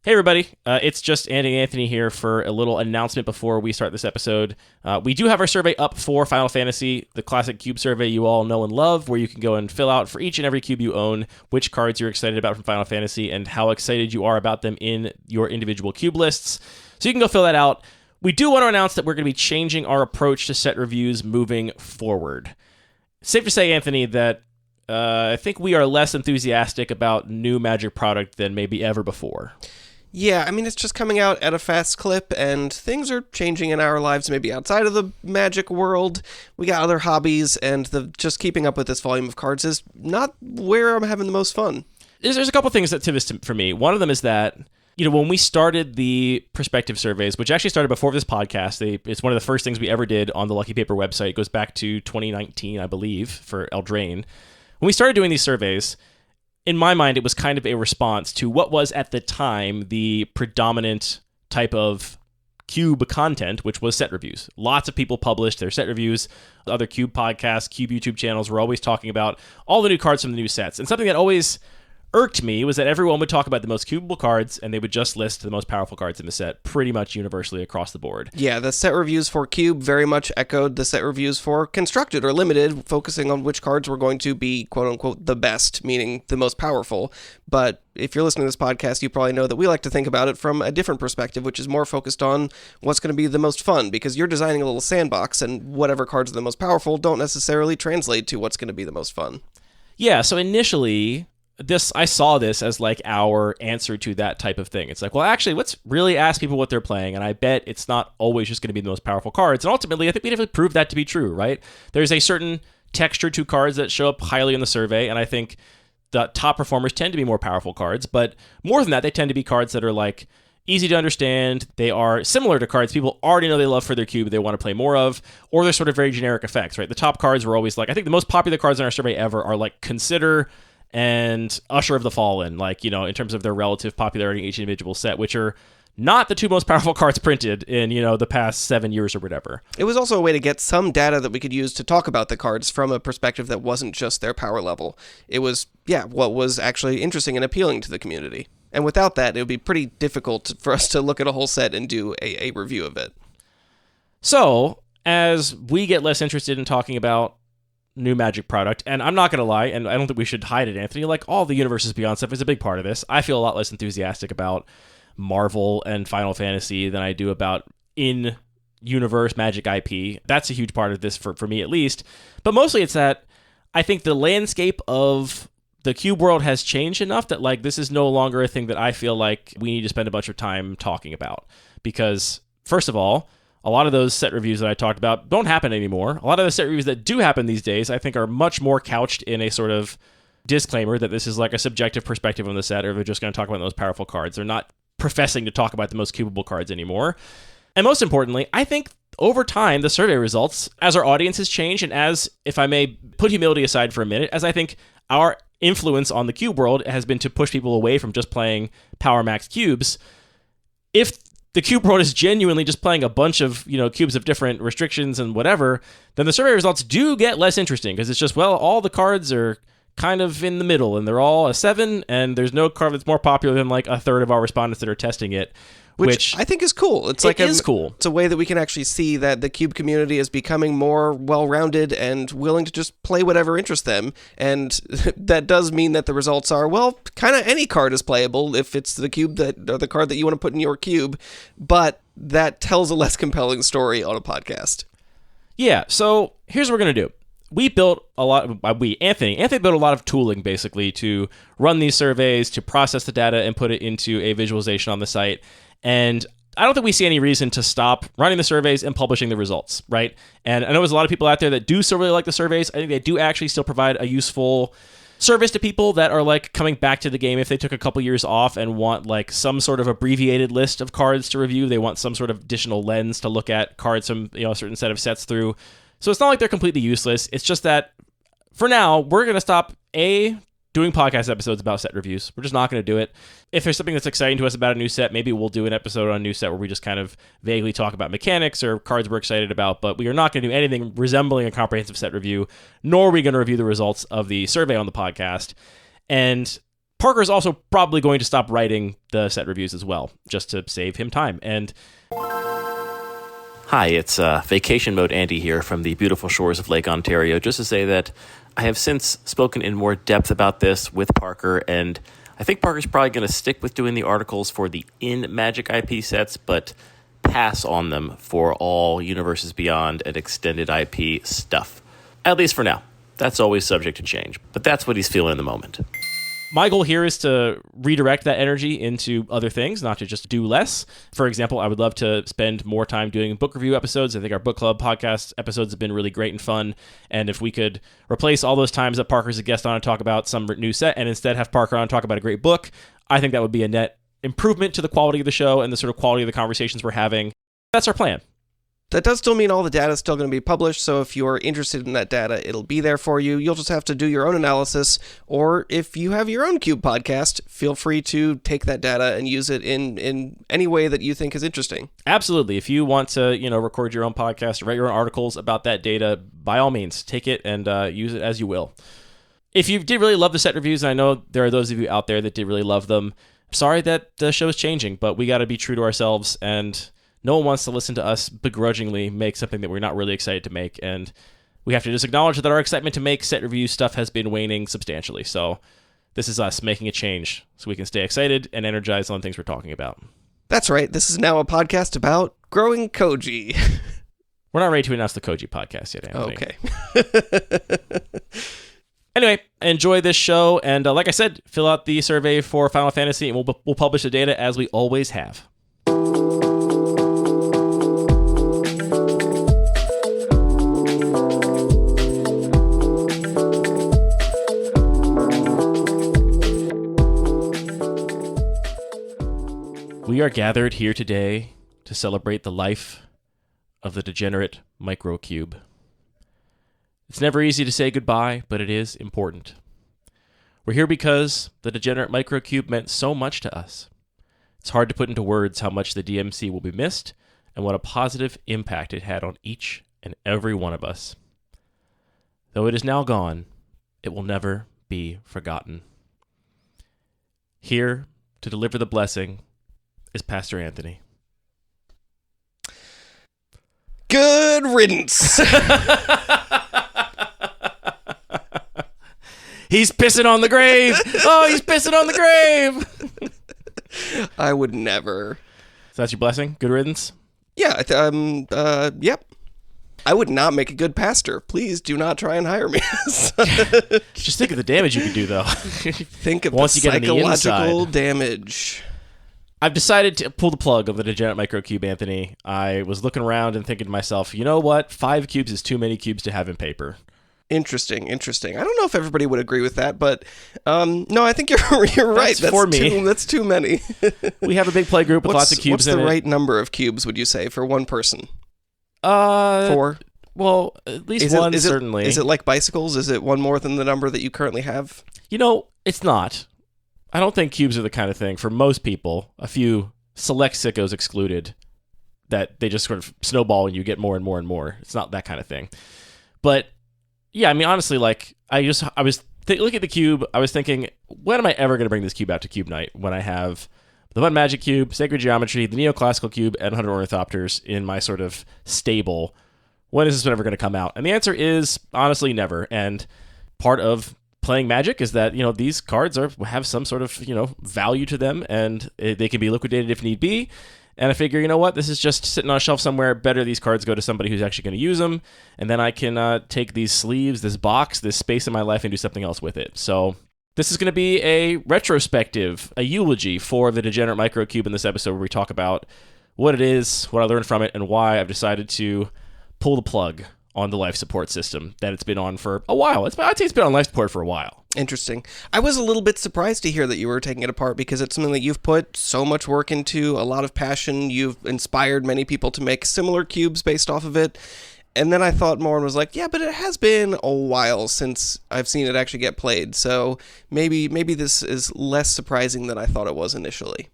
Hey everybody, it's just Anthony here for a little announcement before we start this episode. We do have our survey up for Final Fantasy, the classic cube survey you all know and love, where you can go and fill out for each and every cube you own, which cards you're excited about from Final Fantasy, and how excited you are about them in your individual cube lists. So you can go fill that out. We do want to announce that we're going to be changing our approach to set reviews moving forward. Safe to say, Anthony, that I think we are less enthusiastic about new Magic product than maybe ever before. Yeah, I mean, it's just coming out at a fast clip, and things are changing in our lives, maybe outside of the Magic world. We got other hobbies, and just keeping up with this volume of cards is not where I'm having the most fun. There's a couple things that to this for me. One of them is that, when we started the perspective surveys, which actually started before this podcast, it's one of the first things we ever did on the Lucky Paper website. It goes back to 2019, I believe, for Eldraine. When we started doing these surveys, in my mind, it was kind of a response to what was at the time the predominant type of cube content, which was set reviews. Lots of people published their set reviews. Other cube podcasts, cube YouTube channels were always talking about all the new cards from the new sets. And something that always irked me was that everyone would talk about the most cubable cards, and they would just list the most powerful cards in the set pretty much universally across the board. Yeah, the set reviews for Cube very much echoed the set reviews for Constructed or Limited, focusing on which cards were going to be, quote-unquote, the best, meaning the most powerful. But if you're listening to this podcast, you probably know that we like to think about it from a different perspective, which is more focused on what's going to be the most fun, because you're designing a little sandbox, and whatever cards are the most powerful don't necessarily translate to what's going to be the most fun. Yeah, so initially, I saw this as like our answer to that type of thing. It's like, well, actually, let's really ask people what they're playing, and I bet it's not always just going to be the most powerful cards. And ultimately, I think we have to prove that to be true, right? There's a certain texture to cards that show up highly in the survey, and I think the top performers tend to be more powerful cards, but more than that, they tend to be cards that are like easy to understand. They are similar to cards people already know they love for their cube, they want to play more of, or they're sort of very generic effects, right? The top cards were always like, I think the most popular cards in our survey ever are like Consider and Usher of the Fallen, like, in terms of their relative popularity in each individual set, which are not the two most powerful cards printed in, the past 7 years or whatever. It was also a way to get some data that we could use to talk about the cards from a perspective that wasn't just their power level. It was, what was actually interesting and appealing to the community. And without that, it would be pretty difficult for us to look at a whole set and do a review of it. So, as we get less interested in talking about new Magic product, and I'm not going to lie, and I don't think we should hide it, Anthony, like all the Universes Beyond stuff is a big part of this. I feel a lot less enthusiastic about Marvel and Final Fantasy than I do about in-universe Magic IP. That's a huge part of this for me at least. But mostly it's that I think the landscape of the cube world has changed enough that like this is no longer a thing that I feel like we need to spend a bunch of time talking about. Because, first of all, a lot of those set reviews that I talked about don't happen anymore. A lot of the set reviews that do happen these days, I think, are much more couched in a sort of disclaimer that this is like a subjective perspective on the set, or they're just going to talk about those powerful cards. They're not professing to talk about the most cubable cards anymore. And most importantly, I think over time, the survey results, as our audience has changed, and as, if I may put humility aside for a minute, as I think our influence on the cube world has been to push people away from just playing Power Max cubes, if the cube world is genuinely just playing a bunch of, cubes of different restrictions and whatever, then the survey results do get less interesting, because it's just, well, all the cards are kind of in the middle, and they're all a 7, and there's no card that's more popular than like a third of our respondents that are testing it. Which I think is cool. It is cool. It's a way that we can actually see that the cube community is becoming more well-rounded and willing to just play whatever interests them. And that does mean that the results are, well, kind of any card is playable if it's the cube or the card that you want to put in your cube. But that tells a less compelling story on a podcast. Yeah, so here's what we're going to do. We built a lot of, Anthony built a lot of tooling basically to run these surveys, to process the data and put it into a visualization on the site. And I don't think we see any reason to stop running the surveys and publishing the results, right? And I know there's a lot of people out there that do still really like the surveys. I think they do actually still provide a useful service to people that are like coming back to the game if they took a couple years off and want like some sort of abbreviated list of cards to review. They want some sort of additional lens to look at cards from a certain set of sets through. So it's not like they're completely useless. It's just that for now, we're going to stop doing podcast episodes about set reviews. We're just not going to do it. If there's something that's exciting to us about a new set, maybe we'll do an episode on a new set where we just kind of vaguely talk about mechanics or cards we're excited about, but we are not going to do anything resembling a comprehensive set review, nor are we going to review the results of the survey on the podcast. And Parker's also probably going to stop writing the set reviews as well, just to save him time. And hi, it's Vacation Mode Andy here from the beautiful shores of Lake Ontario. Just to say that I have since spoken in more depth about this with Parker, and I think Parker's probably going to stick with doing the articles for the in-Magic IP sets, but pass on them for all Universes Beyond and extended IP stuff. At least for now. That's always subject to change, but that's what he's feeling in the moment. my goal here is to redirect that energy into other things, not to just do less. For example, I would love to spend more time doing book review episodes. I think our book club podcast episodes have been really great and fun. And if we could replace all those times that Parker's a guest on and talk about some new set and instead have Parker on and talk about a great book, I think that would be a net improvement to the quality of the show and the sort of quality of the conversations we're having. That's our plan. That does still mean all the data is still going to be published, so if you're interested in that data, it'll be there for you. You'll just have to do your own analysis, or if you have your own Cube podcast, feel free to take that data and use it in any way that you think is interesting. Absolutely. If you want to, record your own podcast, write your own articles about that data, by all means, take it and use it as you will. If you did really love the set reviews, and I know there are those of you out there that did really love them, sorry that the show is changing, but we got to be true to ourselves, and no one wants to listen to us begrudgingly make something that we're not really excited to make, and we have to just acknowledge that our excitement to make set review stuff has been waning substantially. So this is us making a change so we can stay excited and energized on things we're talking about. That's right. This is now a podcast about growing Koji. We're not ready to announce the Koji podcast yet, Anthony. Okay. Anyway, enjoy this show, and like I said, fill out the survey for Final Fantasy, and we'll publish the data as we always have. We are gathered here today to celebrate the life of the Degenerate Micro Cube. It's never easy to say goodbye, but it is important. We're here because the Degenerate Micro Cube meant so much to us. It's hard to put into words how much the DMC will be missed and what a positive impact it had on each and every one of us. Though it is now gone, it will never be forgotten. Here to deliver the blessing is Pastor Anthony. Good riddance. He's pissing on the grave. Oh, he's pissing on the grave. I would never. So that's your blessing? Good riddance? Yeah, yep. I would not make a good pastor. Please do not try and hire me. Just think of the damage you could do, though. Think of Once the you get on the psychological inside. damage. I've decided to pull the plug of the Degenerate Micro Cube, Anthony. I was looking around and thinking to myself, you know what? 5 cubes is too many cubes to have in paper. Interesting. I don't know if everybody would agree with that, but no, I think you're right. That's for me. That's too many. We have a big play group with lots of cubes in it. What's the right number of cubes, would you say, for one person? 4. Well, at least one, certainly. Is it like bicycles? Is it one more than the number that you currently have? It's not. I don't think cubes are the kind of thing, for most people, a few select sickos excluded, that they just sort of snowball and you get more and more and more. It's not that kind of thing. But yeah, I mean, honestly, like, I was looking at the cube, I was thinking, when am I ever going to bring this cube out to Cube Night? When I have the Fun Magic Cube, Sacred Geometry, the Neoclassical Cube, and 100 Ornithopters in my sort of stable. When is this ever going to come out? And the answer is, honestly, never. And part of playing Magic is that, these cards have some sort of, value to them, and they can be liquidated if need be. And I figure, you know what, this is just sitting on a shelf somewhere. Better these cards go to somebody who's actually going to use them, and then I can take these sleeves, this box, this space in my life, and do something else with it. So this is going to be a retrospective, a eulogy for the Degenerate Micro Cube in this episode, where we talk about what it is, what I learned from it, and why I've decided to pull the plug on the life support system that it's been on for a while. I'd say it's been on life support for a while. Interesting. I was a little bit surprised to hear that you were taking it apart, because it's something that you've put so much work into, a lot of passion. You've inspired many people to make similar cubes based off of it. And then I thought more and was like, yeah, but it has been a while since I've seen it actually get played. So maybe this is less surprising than I thought it was initially.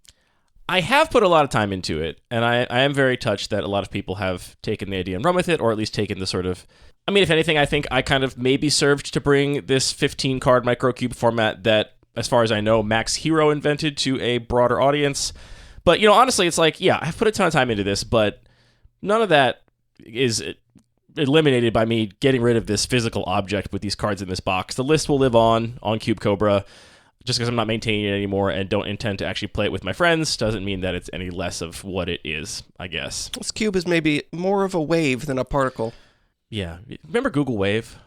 I have put a lot of time into it, and I am very touched that a lot of people have taken the idea and run with it, or at least taken the sort of... I mean, if anything, I think I kind of maybe served to bring this 15-card microcube format that as far as I know, Max Hero invented to a broader audience. But, you know, honestly, it's like, yeah, I've put a ton of time into this, but none of that is eliminated by me getting rid of this physical object with these cards in this box. The list will live on Cube Cobra. Just because I'm not maintaining it anymore and don't intend to actually play it with my friends doesn't mean that it's any less of what it is, I guess. This cube is maybe more of a wave than a particle. Yeah. Remember Google Wave?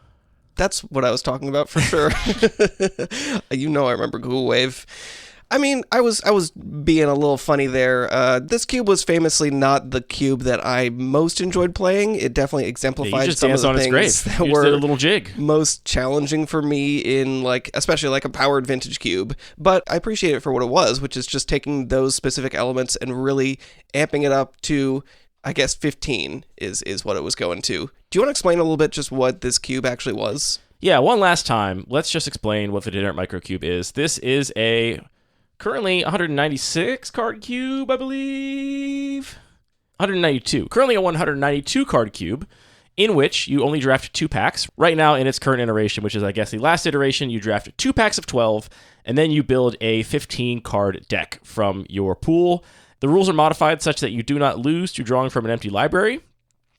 That's what I was talking about for sure. You know I remember Google Wave. I mean, I was being a little funny there. This cube was famously not the cube that I most enjoyed playing. It definitely exemplified some of the things that were did a little jig. Most challenging for me in, like, especially like a powered vintage cube. But I appreciate it for what it was, which is just taking those specific elements and really amping it up to, I guess, 15 is what it was going to. Do you want to explain a little bit just what this cube actually was? Yeah, one last time. Let's just explain what the Degenerate Micro Cube is. This is a currently 196 card cube, I believe. 192. Currently a 192 card cube in which you only draft 2 packs. Right now in its current iteration, which is I guess the last iteration, you draft 2 packs of 12 and then you build a 15 card deck from your pool. The rules are modified such that you do not lose to drawing from an empty library,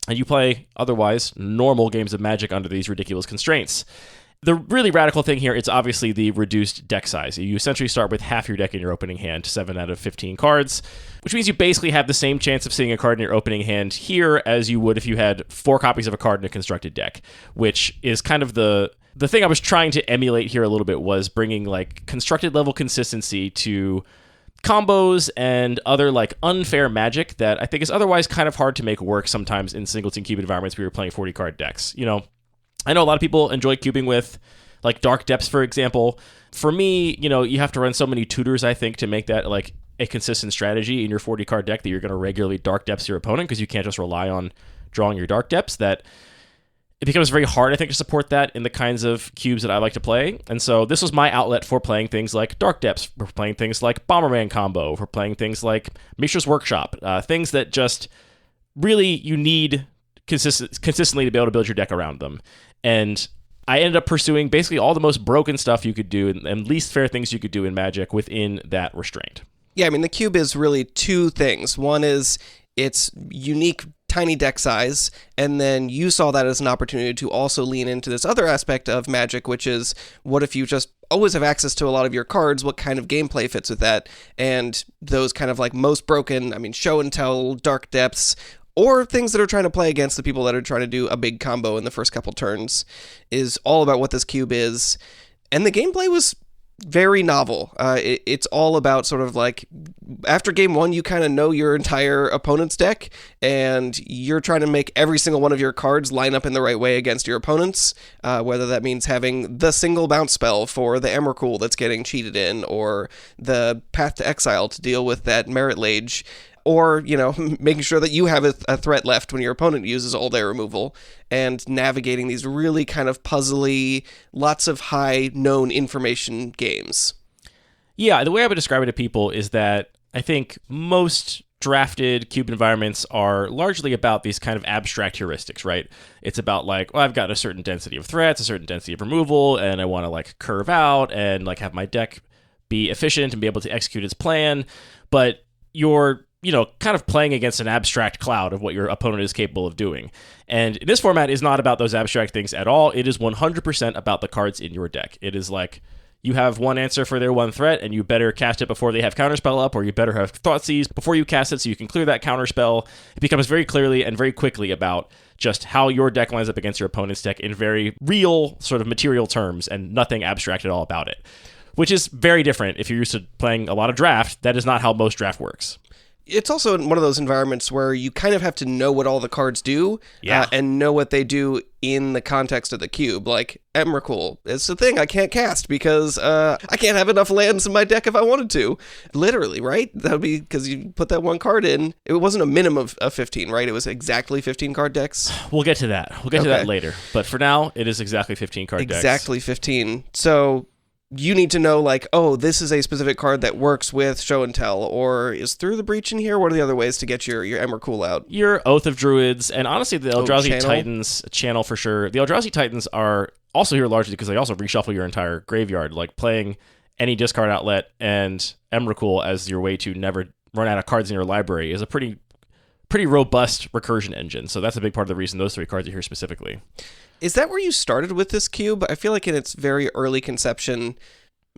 and you play otherwise normal games of Magic under these ridiculous constraints. The really radical thing here, it's obviously the reduced deck size. You essentially start with half your deck in your opening hand, 7 out of 15 cards, which means you basically have the same chance of seeing a card in your opening hand here as you would if you had 4 copies of a card in a constructed deck, which is kind of the thing I was trying to emulate here a little bit, was bringing like constructed level consistency to combos and other like unfair Magic that I think is otherwise kind of hard to make work sometimes in singleton cube environments where you're playing 40 card decks. You know, I know a lot of people enjoy cubing with like Dark Depths, for example. For me, you know, you have to run so many tutors, I think, to make that like a consistent strategy in your 40 card deck that you're going to regularly Dark Depths your opponent, because you can't just rely on drawing your Dark Depths, that it becomes very hard, I think, to support that in the kinds of cubes that I like to play. And so this was my outlet for playing things like Dark Depths, for playing things like Bomberman Combo, for playing things like Mishra's Workshop, things that just really you need consistently to be able to build your deck around them. And I ended up pursuing basically all the most broken stuff you could do and least fair things you could do in Magic within that restraint. Yeah, I mean, the cube is really 2 things. One is its unique tiny deck size, and then you saw that as an opportunity to also lean into this other aspect of Magic, which is, what if you just always have access to a lot of your cards? What kind of gameplay fits with that? And those kind of like most broken, I mean, show and tell, Dark Depths, or things that are trying to play against the people that are trying to do a big combo in the first couple turns, is all about what this cube is. And the gameplay was very novel. It's all about sort of like, after game 1, you kind of know your entire opponent's deck, and you're trying to make every single one of your cards line up in the right way against your opponents, whether that means having the single bounce spell for the Emrakul that's getting cheated in, or the Path to Exile to deal with that Merit Lage, or, you know, making sure that you have a threat left when your opponent uses all their removal, and navigating these really kind of puzzly, lots of high known information games. Yeah, the way I would describe it to people is that I think most drafted cube environments are largely about these kind of abstract heuristics, right? It's about like, well, I've got a certain density of threats, a certain density of removal, and I want to like curve out and like have my deck be efficient and be able to execute its plan. But you're, you know, kind of playing against an abstract cloud of what your opponent is capable of doing. And this format is not about those abstract things at all. It is 100% about the cards in your deck. It is like, you have one answer for their one threat, and you better cast it before they have Counterspell up, or you better have Thoughtseize before you cast it so you can clear that Counterspell. It becomes very clearly and very quickly about just how your deck lines up against your opponent's deck in very real sort of material terms, and nothing abstract at all about it. Which is very different if you're used to playing a lot of draft. That is not how most draft works. It's also one of those environments where you kind of have to know what all the cards do, and know what they do in the context of the cube. Like, Emrakul, it's a thing I can't cast because I can't have enough lands in my deck if I wanted to. Literally, right? That would be because you put that one card in. It wasn't a minimum of 15, right? It was exactly 15 card decks. We'll get to that. We'll get to that later. But for now, it is exactly 15 card decks. Exactly 15. So you need to know, like, oh, this is a specific card that works with Show and Tell, or is Through the Breach in here? What are the other ways to get your Emrakul out? Your Oath of Druids, and honestly, the Eldrazi Titans channel for sure. The Eldrazi Titans are also here largely because they also reshuffle your entire graveyard. Like, playing any discard outlet and Emrakul as your way to never run out of cards in your library is a pretty robust recursion engine. So that's a big part of the reason those 3 cards are here specifically. Is that where you started with this cube? I feel like in its very early conception,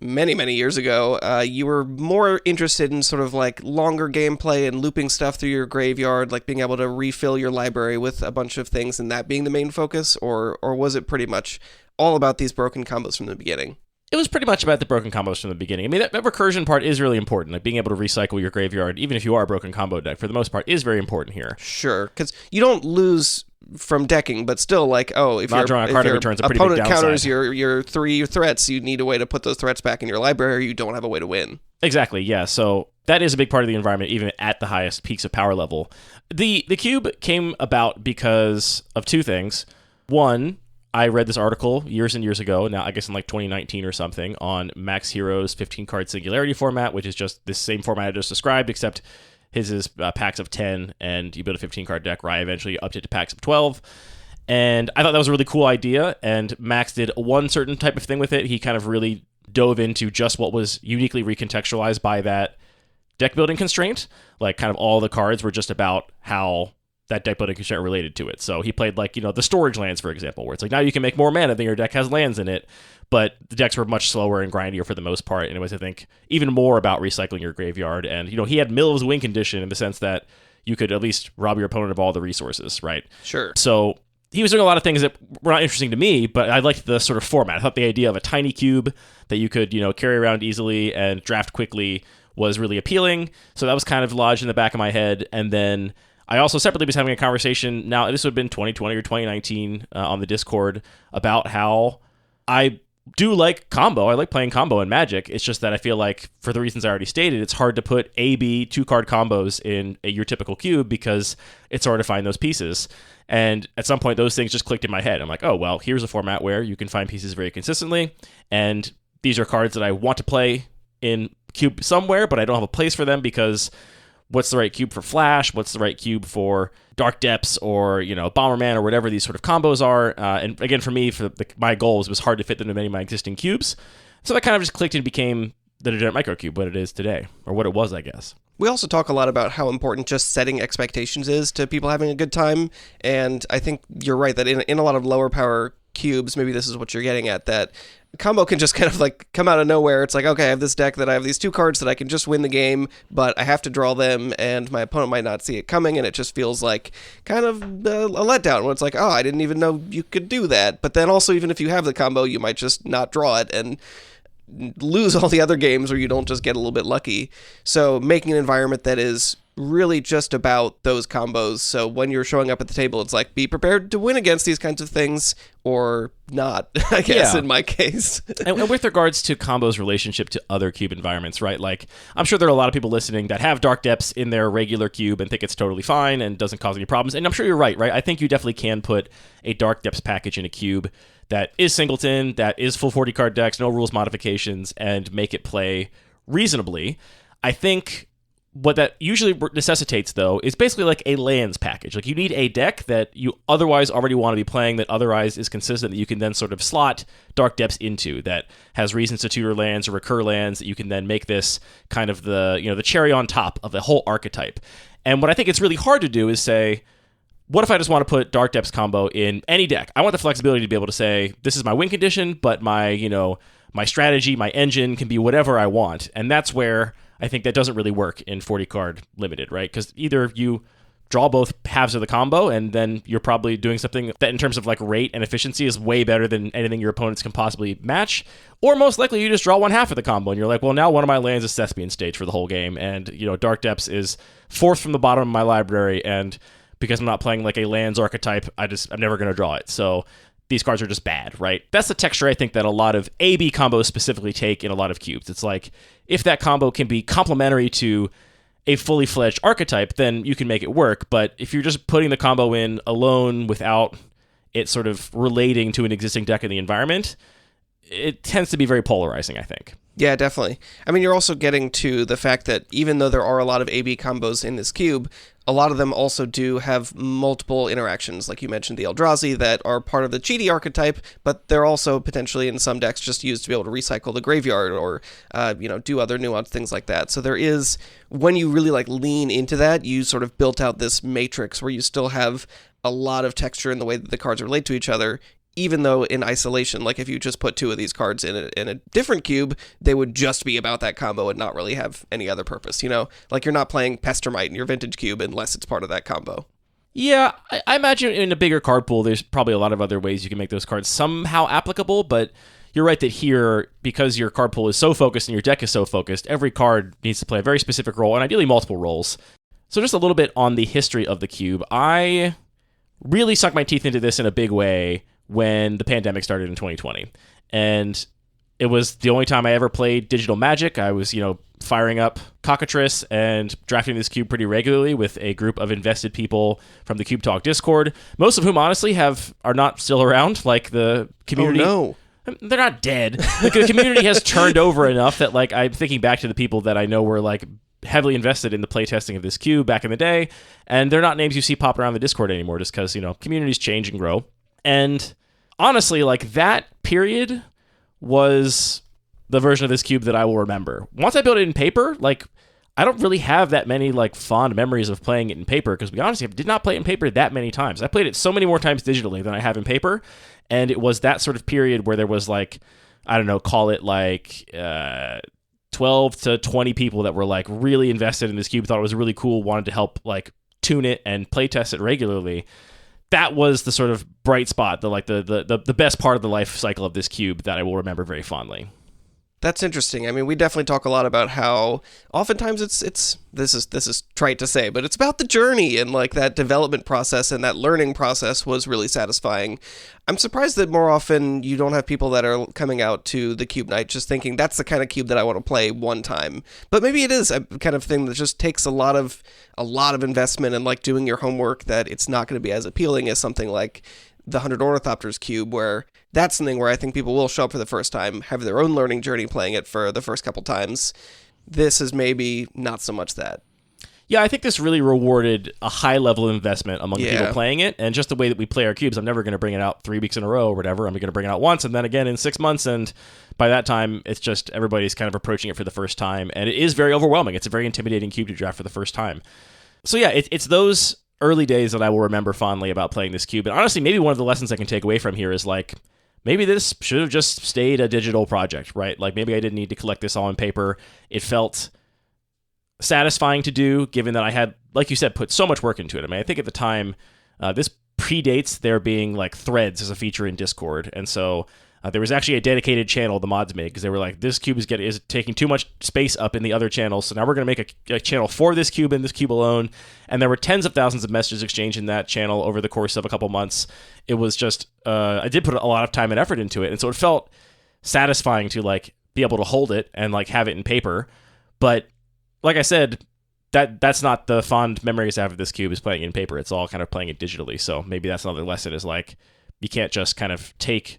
many, many years ago, you were more interested in sort of like longer gameplay and looping stuff through your graveyard, like being able to refill your library with a bunch of things and that being the main focus, or was it pretty much all about these broken combos from the beginning? It was pretty much about the broken combos from the beginning. I mean, that recursion part is really important. Like being able to recycle your graveyard, even if you are a broken combo deck, for the most part, is very important here. Sure, because you don't lose from decking, but still, like, if not drawing a card every turn is a pretty big opponent downside. counters your 3 threats, you need a way to put those threats back in your library, or you don't have a way to win. Exactly, yeah. So that is a big part of the environment, even at the highest peaks of power level. The cube came about because of 2 things. One, I read this article years and years ago, now I guess in like 2019 or something, on Max Hero's 15-card Singularity format, which is just this same format I just described, except his is packs of 10, and you build a 15-card deck where I eventually upped it to packs of 12. And I thought that was a really cool idea, and Max did one certain type of thing with it. He kind of really dove into just what was uniquely recontextualized by that deck building constraint. Like, kind of all the cards were just about how that deck building constraint related to it. So he played like, the storage lands, for example, where it's like, now you can make more mana than your deck has lands in it, but the decks were much slower and grindier for the most part, and it was, I think, even more about recycling your graveyard. And, he had Mill's win condition in the sense that you could at least rob your opponent of all the resources, right? Sure. So he was doing a lot of things that were not interesting to me, but I liked the sort of format. I thought the idea of a tiny cube that you could, carry around easily and draft quickly was really appealing. So that was kind of lodged in the back of my head. And then I also separately was having a conversation, now this would have been 2020 or 2019 on the Discord, about how I do like combo. I like playing combo in Magic. It's just that I feel like, for the reasons I already stated, it's hard to put A-B 2-card combos in your typical cube because it's hard to find those pieces. And at some point, those things just clicked in my head. I'm like, oh, well, here's a format where you can find pieces very consistently, and these are cards that I want to play in cube somewhere, but I don't have a place for them because what's the right cube for Flash? What's the right cube for Dark Depths or, Bomberman or whatever these sort of combos are? And again, for me, my goals, it was hard to fit them into many of my existing cubes. So that kind of just clicked and became the Degenerate Micro Cube, what it is today, or what it was, I guess. We also talk a lot about how important just setting expectations is to people having a good time, and I think you're right that in a lot of lower power cubes, maybe this is what you're getting at, that combo can just kind of like come out of nowhere. It's like, okay, I have this deck that I have these 2 cards that I can just win the game, but I have to draw them, and my opponent might not see it coming, and it just feels like kind of a letdown, where it's like, oh, I didn't even know you could do that. But then also, even if you have the combo, you might just not draw it, and lose all the other games where you don't just get a little bit lucky. So making an environment that is really just about those combos. So when you're showing up at the table, it's like, be prepared to win against these kinds of things or not, I guess, in my case. And with regards to combos' relationship to other cube environments, right? Like, I'm sure there are a lot of people listening that have Dark Depths in their regular cube and think it's totally fine and doesn't cause any problems. And I'm sure you're right? I think you definitely can put a Dark Depths package in a cube that is singleton, that is full 40 card decks, no rules modifications, and make it play reasonably. I think what that usually necessitates, though, is basically like a lands package. Like, you need a deck that you otherwise already want to be playing, that otherwise is consistent, that you can then sort of slot Dark Depths into, that has reasons to tutor lands or recur lands, that you can then make this kind of the cherry on top of the whole archetype. And what I think it's really hard to do is say, what if I just want to put Dark Depths combo in any deck? I want the flexibility to be able to say, this is my win condition, but my strategy, my engine can be whatever I want. And that's where I think that doesn't really work in 40 card limited, right? Because either you draw both halves of the combo, and then you're probably doing something that in terms of like rate and efficiency is way better than anything your opponents can possibly match, or most likely you just draw one half of the combo and you're like, well, now one of my lands is Thespian Stage for the whole game, and Dark Depths is 4th from the bottom of my library, and because I'm not playing like a lands archetype, I'm never going to draw it. So these cards are just bad, right? That's the texture I think that a lot of AB combos specifically take in a lot of cubes. It's like, if that combo can be complementary to a fully fledged archetype, then you can make it work. But if you're just putting the combo in alone without it sort of relating to an existing deck in the environment, it tends to be very polarizing, I think. Yeah, definitely. I mean, you're also getting to the fact that even though there are a lot of AB combos in this cube, a lot of them also do have multiple interactions, like you mentioned the Eldrazi, that are part of the cheaty archetype, but they're also potentially in some decks just used to be able to recycle the graveyard or, do other nuanced things like that. So there is, when you really lean into that, you sort of built out this matrix where you still have a lot of texture in the way that the cards relate to each other, even though in isolation, like if you just put two of these cards in a different cube, they would just be about that combo and not really have any other purpose, Like you're not playing Pestermite in your vintage cube unless it's part of that combo. Yeah, I imagine in a bigger card pool, there's probably a lot of other ways you can make those cards somehow applicable, but you're right that here, because your card pool is so focused and your deck is so focused, every card needs to play a very specific role, and ideally multiple roles. So just a little bit on the history of the cube. I really sunk my teeth into this in a big way when the pandemic started in 2020. And it was the only time I ever played digital Magic. I was, firing up Cockatrice and drafting this cube pretty regularly with a group of invested people from the Cube Talk Discord, most of whom honestly are not still around. Like the community. Oh, no. They're not dead. Like, the community has turned over enough that I'm thinking back to the people that I know were heavily invested in the playtesting of this cube back in the day, and they're not names you see pop around the Discord anymore just because, communities change and grow. And honestly, that period was the version of this cube that I will remember. Once I built it in paper, I don't really have that many fond memories of playing it in paper, because we honestly did not play it in paper that many times. I played it so many more times digitally than I have in paper, and it was that sort of period where there was call it 12 to 20 people that were really invested in this cube, thought it was really cool, wanted to help tune it and playtest it regularly. That was the sort of bright spot, the best part of the life cycle of this cube that I will remember very fondly. That's interesting. I mean, we definitely talk a lot about how oftentimes it's this is trite to say, but it's about the journey, and that development process and that learning process was really satisfying. I'm surprised that more often you don't have people that are coming out to the cube night just thinking that's the kind of cube that I want to play one time. But maybe it is a kind of thing that just takes a lot of investment and doing your homework, that it's not going to be as appealing as something like the 100 Ornithopters cube, where that's something where I think people will show up for the first time, have their own learning journey playing it for the first couple times. This is maybe not so much that. Yeah, I think this really rewarded a high level of investment among the people playing it, and just the way that we play our cubes. I'm never going to bring it out 3 weeks in a row or whatever. I'm going to bring it out once and then again in 6 months, and by that time, it's just everybody's kind of approaching it for the first time, and it is very overwhelming. It's a very intimidating cube to draft for the first time. So yeah, it's those early days that I will remember fondly about playing this cube. And honestly, maybe one of the lessons I can take away from here is maybe this should have just stayed a digital project, right? Maybe I didn't need to collect this all in paper. It felt satisfying to do, given that I had, like you said, put so much work into it. I mean, I think at the time, this predates there being threads as a feature in Discord. And so there was actually a dedicated channel the mods made, because they were this cube is taking too much space up in the other channels, so now we're going to make a channel for this cube and this cube alone. And there were tens of thousands of messages exchanged in that channel over the course of a couple months. It was just, I did put a lot of time and effort into it, and so it felt satisfying to be able to hold it and have it in paper. But like I said, that's not the fond memories I have of this cube, is playing it in paper. It's all kind of playing it digitally. So maybe that's another lesson, is you can't just kind of take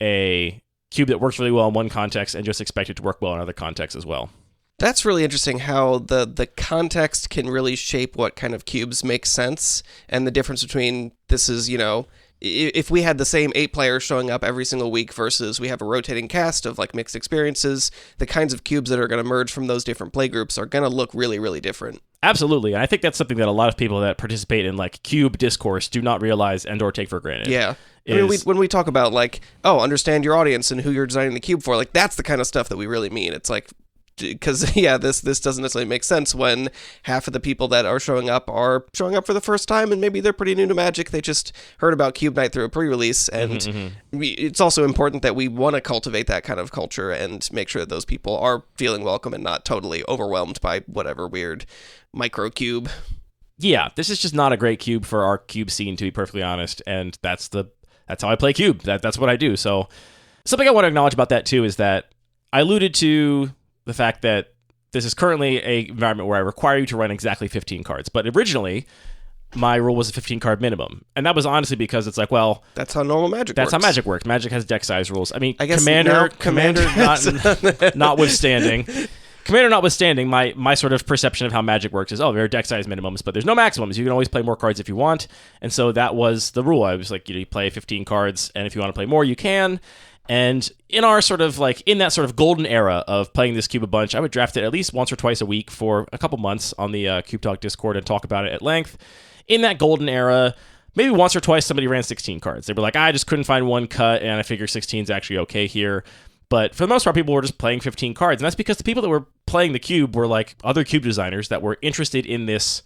a cube that works really well in one context and just expect it to work well in other contexts as well. That's really interesting, how the context can really shape what kind of cubes make sense, and the difference between this is, if we had the same 8 players showing up every single week versus we have a rotating cast of mixed experiences, the kinds of cubes that are going to merge from those different play groups are going to look really, really different. Absolutely. And I think that's something that a lot of people that participate in cube discourse do not realize and or take for granted. Yeah. I mean, when we talk about understand your audience and who you're designing the cube for, that's the kind of stuff that we really mean. It's because this doesn't necessarily make sense when half of the people that are showing up for the first time, and maybe they're pretty new to Magic. They just heard about Cube Night through a pre-release, and it's also important that we want to cultivate that kind of culture and make sure that those people are feeling welcome and not totally overwhelmed by whatever weird micro cube. Yeah, this is just not a great cube for our cube scene, to be perfectly honest, and that's how I play cube. That's what I do. So something I want to acknowledge about that too is that I alluded to the fact that this is currently an environment where I require you to run exactly 15 cards. But originally, my rule was a 15 card minimum. And that was honestly because it's like, well, that's how normal Magic that's works. how Magic works. Magic has deck size rules. I mean, I guess Commander notwithstanding, my sort of perception of how Magic works is, there are deck size minimums, but there's no maximums. You can always play more cards if you want. And so that was the rule. I was like, you play 15 cards, and if you want to play more, you can. And in our sort of in that sort of golden era of playing this cube a bunch, I would draft it at least once or twice a week for a couple months on the Cube Talk Discord and talk about it at length. In that golden era, maybe once or twice somebody ran 16 cards. They were like, I just couldn't find one cut, and I figure 16 is actually okay here. But for the most part, people were just playing 15 cards. And that's because the people that were playing the cube were like other cube designers that were interested in this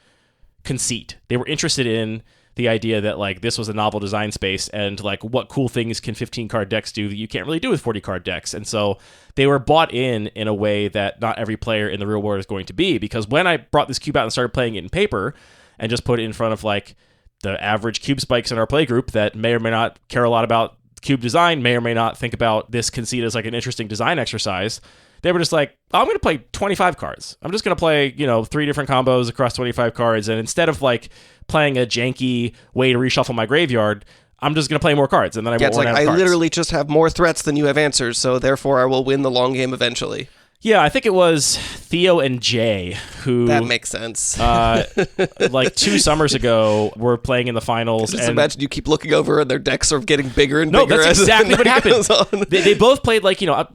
conceit. They were interested in the idea that this was a novel design space, and what cool things can 15 card decks do that you can't really do with 40 card decks. And so they were bought in a way that not every player in the real world is going to be, because when I brought this cube out and started playing it in paper and just put it in front of the average cube spikes in our play group that may or may not care a lot about cube design, may or may not think about this conceit as an interesting design exercise, they were just like, I'm going to play 25 cards. I'm just going to play, 3 different combos across 25 cards. And instead of playing a janky way to reshuffle my graveyard, I'm just going to play more cards. And then I won't run out of cards. Literally just have more threats than you have answers. So therefore I will win the long game eventually. Yeah, I think it was Theo and Jay who... That makes sense. 2 summers ago, were playing in the finals. Just imagine you keep looking over and their decks are getting bigger and no, bigger. No, that's exactly what happened. They both played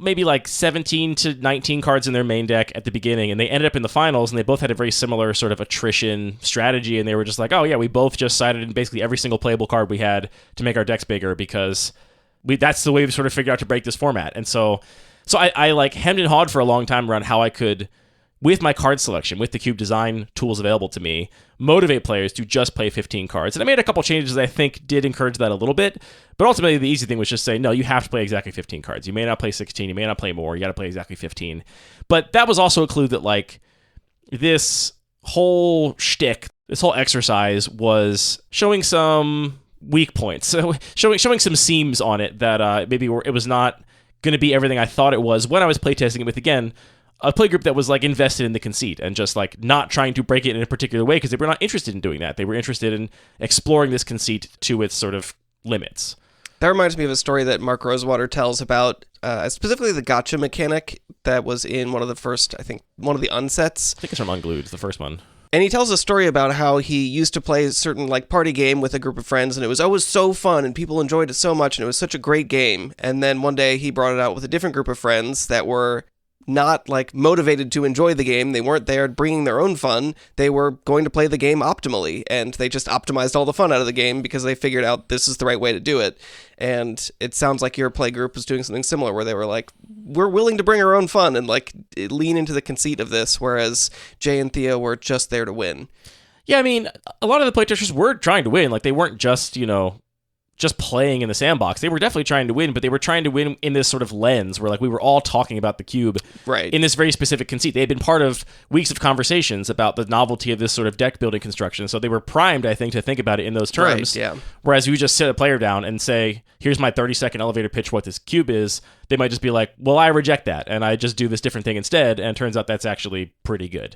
maybe 17 to 19 cards in their main deck at the beginning, and they ended up in the finals, and they both had a very similar sort of attrition strategy, and they were just like, oh yeah, we both just sided in basically every single playable card we had to make our decks bigger, because that's the way we sort of figured out to break this format. And so I hemmed and hawed for a long time around how I could, with my card selection, with the cube design tools available to me, motivate players to just play 15 cards. And I made a couple changes that I think did encourage that a little bit, but ultimately the easy thing was just say, no, you have to play exactly 15 cards. You may not play 16, you may not play more, you got to play exactly 15. But that was also a clue that this whole shtick, this whole exercise was showing some weak points, so showing some seams on it that maybe it was not going to be everything I thought it was when I was playtesting it with, again, a play group that was invested in the conceit and just not trying to break it in a particular way, because they were not interested in doing that. They were interested in exploring this conceit to its sort of limits. That reminds me of a story that Mark Rosewater tells about specifically the gotcha mechanic that was in one of the unsets. I think it's from Unglued, the first one. And he tells a story about how he used to play a certain party game with a group of friends, and it was always so fun, and people enjoyed it so much, and it was such a great game. And then one day he brought it out with a different group of friends that were not motivated to enjoy the game. They weren't there bringing their own fun. They were going to play the game optimally, and they just optimized all the fun out of the game because they figured out this is the right way to do it. And it sounds like your play group was doing something similar, where they were like, we're willing to bring our own fun and lean into the conceit of this, whereas Jay and Theo were just there to win. Yeah, I mean, a lot of the playtesters were trying to win. They weren't just, just playing in the sandbox. They were definitely trying to win, but they were trying to win in this sort of lens where we were all talking about the cube, right, in this very specific conceit. They had been part of weeks of conversations about the novelty of this sort of deck building construction, so they were primed, I think, to think about it in those terms. Right, yeah. Whereas you just sit a player down and say, here's my 30-second elevator pitch what this cube is, they might just be like, well, I reject that, and I just do this different thing instead, and it turns out that's actually pretty good.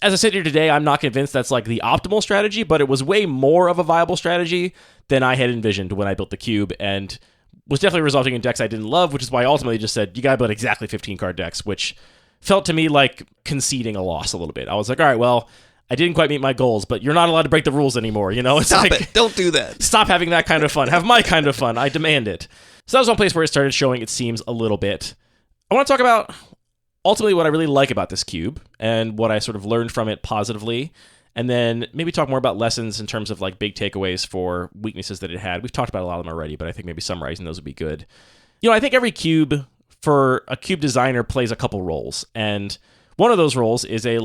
As I sit here today, I'm not convinced that's the optimal strategy, but it was way more of a viable strategy than I had envisioned when I built the cube, and was definitely resulting in decks I didn't love, which is why I ultimately just said, you gotta build exactly 15 card decks, which felt to me like conceding a loss a little bit. I was like, all right, well, I didn't quite meet my goals, but you're not allowed to break the rules anymore, It's Stop it. Don't do that. Stop having that kind of fun. Have my kind of fun. I demand it. So that was one place where it started showing its seams a little bit. I want to talk about ultimately what I really like about this cube and what I sort of learned from it positively, and then maybe talk more about lessons in terms of big takeaways for weaknesses that it had. We've talked about a lot of them already, but I think maybe summarizing those would be good. I think every cube for a cube designer plays a couple roles, and one of those roles is a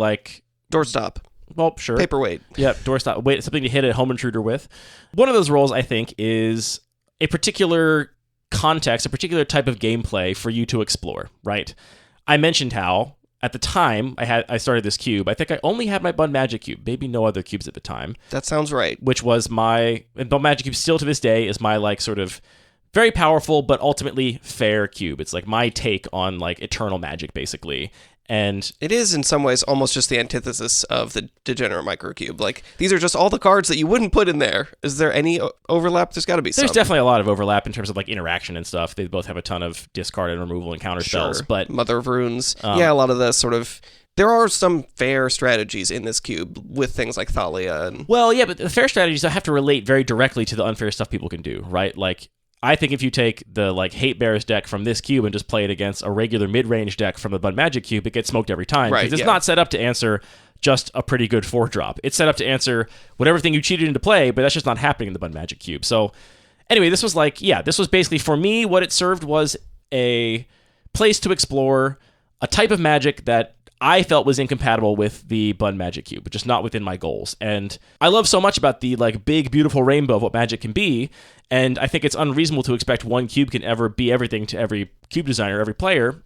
doorstop. Well, sure. Paperweight. Yep, doorstop. Wait, something to hit a home intruder with. One of those roles, I think, is a particular context, a particular type of gameplay for you to explore, right? I mentioned how, at the time I started this cube, I think I only had my Bun Magic Cube, maybe no other cubes at the time. That sounds right. Which was and Bun Magic Cube still to this day is my sort of very powerful but ultimately fair cube. It's my take on Eternal Magic, basically. And it is in some ways almost just the antithesis of the Degenerate Micro Cube. Like, these are just all the cards that you wouldn't put in there. Is there any overlap? There's got to be some. There's definitely a lot of overlap in terms of like interaction and stuff. They both have a ton of discard and removal and counter spells. But Mother of Runes. Yeah, a lot of the sort of... There are some fair strategies in this cube with things like Thalia and... Well, yeah, but the fair strategies have to relate very directly to the unfair stuff people can do, right? Like, I think if you take the like Hate Bears deck from this cube and just play it against a regular mid-range deck from the Bun Magic cube, it gets smoked every time. Right, because it's not set up to answer just a pretty good 4-drop. It's set up to answer whatever thing you cheated into play, but that's just not happening in the Bun Magic cube. So anyway, this was like, yeah, this was basically, for me, what it served was a place to explore a type of Magic that I felt was incompatible with the Bun Magic Cube, but just not within my goals. And I love so much about the like big, beautiful rainbow of what Magic can be, and I think it's unreasonable to expect one cube can ever be everything to every cube designer, every player.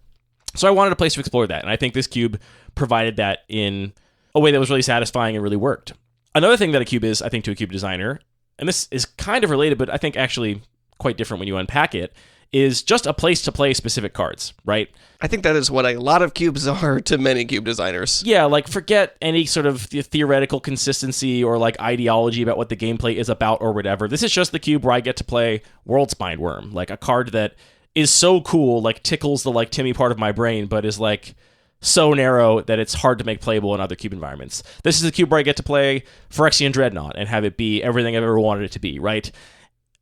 So I wanted a place to explore that, and I think this cube provided that in a way that was really satisfying and really worked. Another thing that a cube is, I think, to a cube designer, and this is kind of related, but I think actually quite different when you unpack it, is just a place to play specific cards, right? I think that is what a lot of cubes are to many cube designers. Yeah, like forget any sort of theoretical consistency or like ideology about what the gameplay is about or whatever. This is just the cube where I get to play World Spine Worm, like a card that is so cool, like tickles the like Timmy part of my brain, but is like so narrow that it's hard to make playable in other cube environments. This is the cube where I get to play Phyrexian Dreadnought and have it be everything I've ever wanted it to be, right?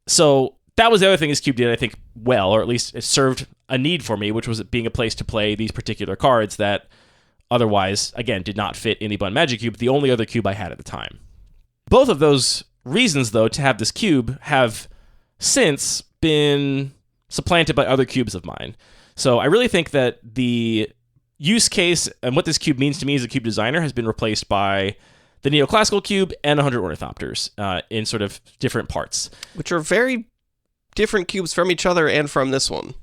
So that was the other thing this cube did, I think, well, or at least it served a need for me, which was it being a place to play these particular cards that otherwise, again, did not fit in the Bun Magic Cube, the only other cube I had at the time. Both of those reasons, though, to have this cube have since been supplanted by other cubes of mine. So I really think that the use case and what this cube means to me as a cube designer has been replaced by the Neoclassical Cube and 100 Ornithopters in sort of different parts. Which are very different cubes from each other and from this one.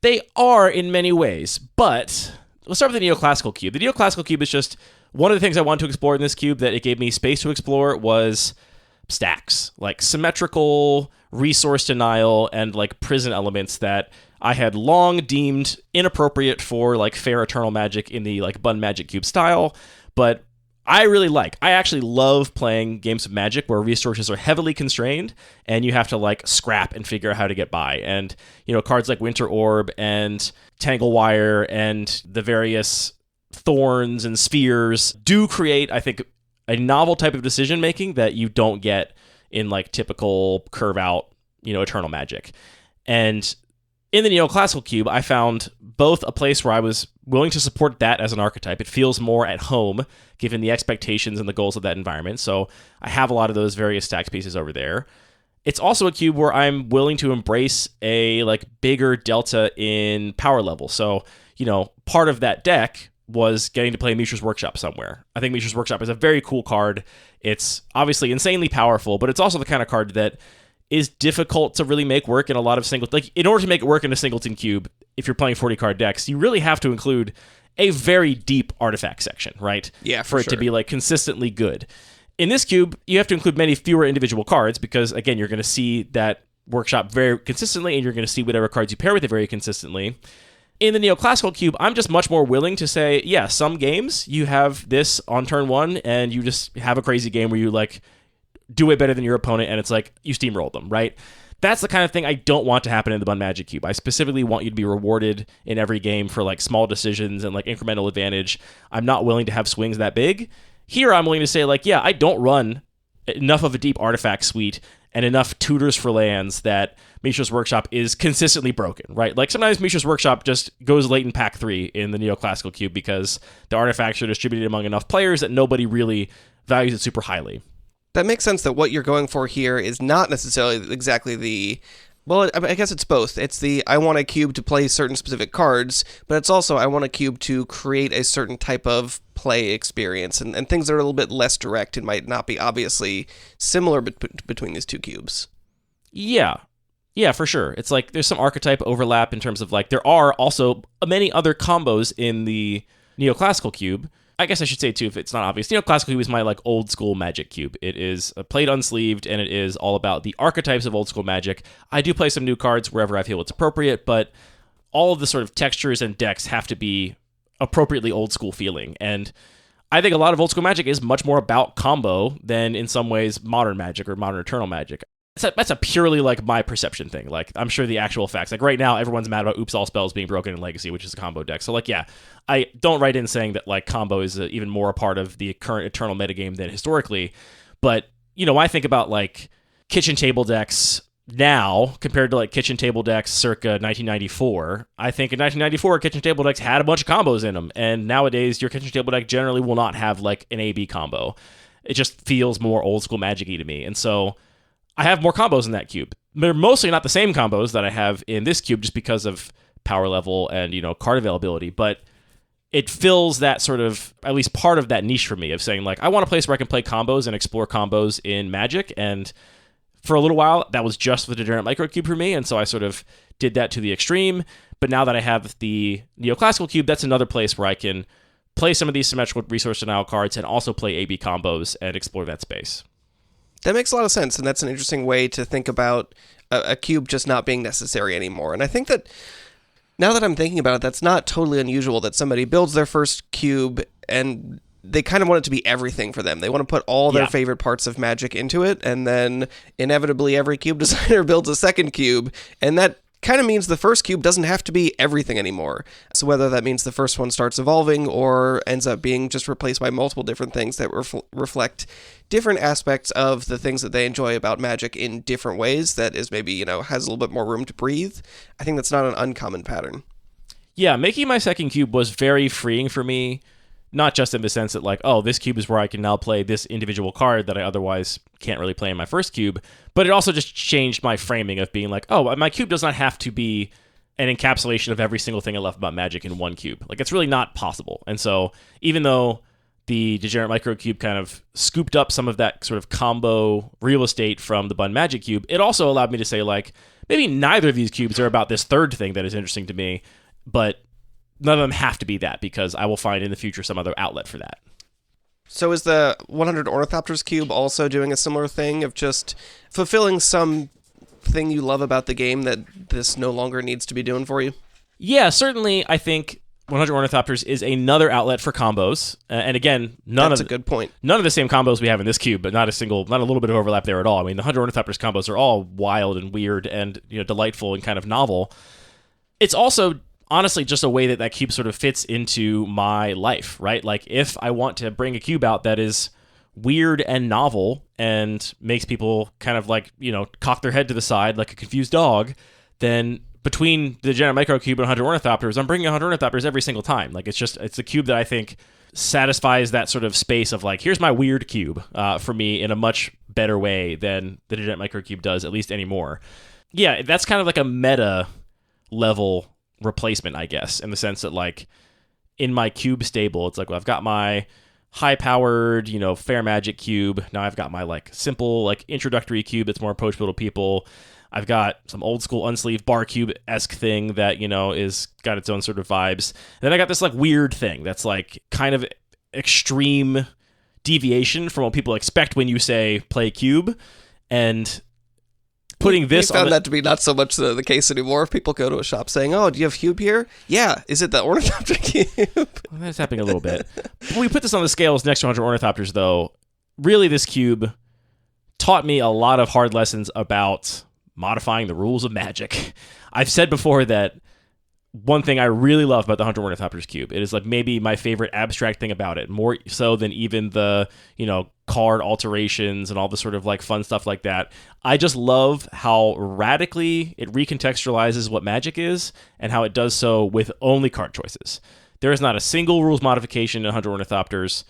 They are in many ways, but let's start with the Neoclassical Cube. The Neoclassical Cube is just one of the things I wanted to explore in this cube that it gave me space to explore was stacks, like symmetrical resource denial and like prison elements that I had long deemed inappropriate for like fair eternal magic in the like Bun Magic Cube style, but I actually love playing games of Magic where resources are heavily constrained and you have to like scrap and figure out how to get by. And, you know, cards like Winter Orb and Tangle Wire and the various thorns and spheres do create, I think, a novel type of decision making that you don't get in like typical curve out, you know, eternal magic. And in the Neoclassical Cube, I found both a place where I was willing to support that as an archetype. It feels more at home, given the expectations and the goals of that environment. So I have a lot of those various stack pieces over there. It's also a cube where I'm willing to embrace a like bigger delta in power level. So, you know, part of that deck was getting to play Mishra's Workshop somewhere. I think Mishra's Workshop is a very cool card. It's obviously insanely powerful, but it's also the kind of card that is difficult to really make work in a lot of like in order to make it work in a singleton cube, if you're playing 40 card decks, you really have to include a very deep artifact section, right? Yeah, for it to be like consistently good. In this cube, you have to include many fewer individual cards because again, you're going to see that workshop very consistently and you're going to see whatever cards you pair with it very consistently. In the Neoclassical Cube, I'm just much more willing to say, yeah, some games you have this on turn one and you just have a crazy game where you like do it better than your opponent, and it's like you steamroll them, right? That's the kind of thing I don't want to happen in the Bun Magic Cube. I specifically want you to be rewarded in every game for like small decisions and like incremental advantage. I'm not willing to have swings that big. Here, I'm willing to say like, yeah, I don't run enough of a deep artifact suite and enough tutors for lands that Mishra's Workshop is consistently broken, right? Like sometimes Mishra's Workshop just goes late in pack 3 in the Neoclassical Cube because the artifacts are distributed among enough players that nobody really values it super highly. That makes sense that what you're going for here is not necessarily exactly the... Well, I guess it's both. It's the, I want a cube to play certain specific cards, but it's also, I want a cube to create a certain type of play experience, and things that are a little bit less direct and might not be obviously similar between these two cubes. Yeah, for sure. It's like, there's some archetype overlap in terms of like, there are also many other combos in the Neoclassical Cube. I guess I should say, too, if it's not obvious, Neoclassical Cube is my, like, old-school Magic cube. It is played unsleeved, and it is all about the archetypes of old-school Magic. I do play some new cards wherever I feel it's appropriate, but all of the sort of textures and decks have to be appropriately old school feeling. And I think a lot of old school Magic is much more about combo than in some ways modern Magic or modern Eternal Magic. That's a purely like my perception thing. Like I'm sure the actual facts, like right now everyone's mad about Oops All Spells being broken in Legacy, which is a combo deck. So like, yeah, I don't write in saying that like combo is even more a part of the current Eternal metagame than historically. But, you know, I think about like kitchen table decks now compared to like kitchen table decks circa 1994. I think in 1994 kitchen table decks had a bunch of combos in them, and nowadays your kitchen table deck generally will not have like an AB combo. It just feels more old school Magic-y to me. And so I have more combos in that cube. They're mostly not the same combos that I have in this cube just because of power level and, you know, card availability, but it fills that sort of, at least part of that niche for me of saying like, I want a place where I can play combos and explore combos in Magic. And for a little while, that was just the Degenerate Micro Cube for me, and so I sort of did that to the extreme. But now that I have the Neoclassical Cube, that's another place where I can play some of these symmetrical resource denial cards and also play AB combos and explore that space. That makes a lot of sense, and that's an interesting way to think about a cube just not being necessary anymore. And I think that now that I'm thinking about it, that's not totally unusual that somebody builds their first cube and they kind of want it to be everything for them. They want to put all their favorite parts of Magic into it, and then inevitably every cube designer builds a second cube, and that kind of means the first cube doesn't have to be everything anymore. So whether that means the first one starts evolving or ends up being just replaced by multiple different things that reflect different aspects of the things that they enjoy about Magic in different ways, that is maybe, you know, has a little bit more room to breathe. I think that's not an uncommon pattern. Yeah, making my second cube was very freeing for me. Not just in the sense that like, oh, this cube is where I can now play this individual card that I otherwise can't really play in my first cube, but it also just changed my framing of being like, oh, my cube does not have to be an encapsulation of every single thing I love about Magic in one cube. Like, it's really not possible. And so even though the Degenerate Micro Cube kind of scooped up some of that sort of combo real estate from the Bun Magic Cube, it also allowed me to say like, maybe neither of these cubes are about this third thing that is interesting to me, but none of them have to be that, because I will find in the future some other outlet for that. So is the 100 Ornithopters Cube also doing a similar thing of just fulfilling some thing you love about the game that this no longer needs to be doing for you? Yeah, certainly I think 100 Ornithopters is another outlet for combos. And again, That's a good point. None of the same combos we have in this cube, but not a little bit of overlap there at all. I mean, the 100 Ornithopters combos are all wild and weird and, you know, delightful and kind of novel. It's also honestly just a way that cube sort of fits into my life, right? Like, if I want to bring a cube out that is weird and novel and makes people kind of like, you know, cock their head to the side like a confused dog, then between the Degenerate Micro Cube and 100 Ornithopters, I'm bringing 100 Ornithopters every single time. Like, it's a cube that I think satisfies that sort of space of like, here's my weird cube for me in a much better way than the Degenerate Micro Cube does, at least anymore. Yeah, that's kind of like a meta level replacement, I guess, in the sense that like in my cube stable, it's like, well, I've got my high-powered, you know, fair magic cube. Now I've got my like simple, like introductory cube that's more approachable to people. I've got some old school unsleeved bar cube-esque thing that, you know, is got its own sort of vibes. And then I got this like weird thing that's like kind of extreme deviation from what people expect when you say play cube. And putting this we found that to be not so much the case anymore. People go to a shop saying, oh, do you have cube here? Yeah. Is it the Ornithopter cube? Well, that's happening a little bit. When we put this on the scales next to 100 Ornithopters, though, really this cube taught me a lot of hard lessons about modifying the rules of Magic. I've said before that one thing I really love about the 100 Ornithopters cube, it is like maybe my favorite abstract thing about it, more so than even the, you know, card alterations and all the sort of like fun stuff like that. I just love how radically it recontextualizes what Magic is and how it does so with only card choices. There is not a single rules modification in 100 Ornithopters.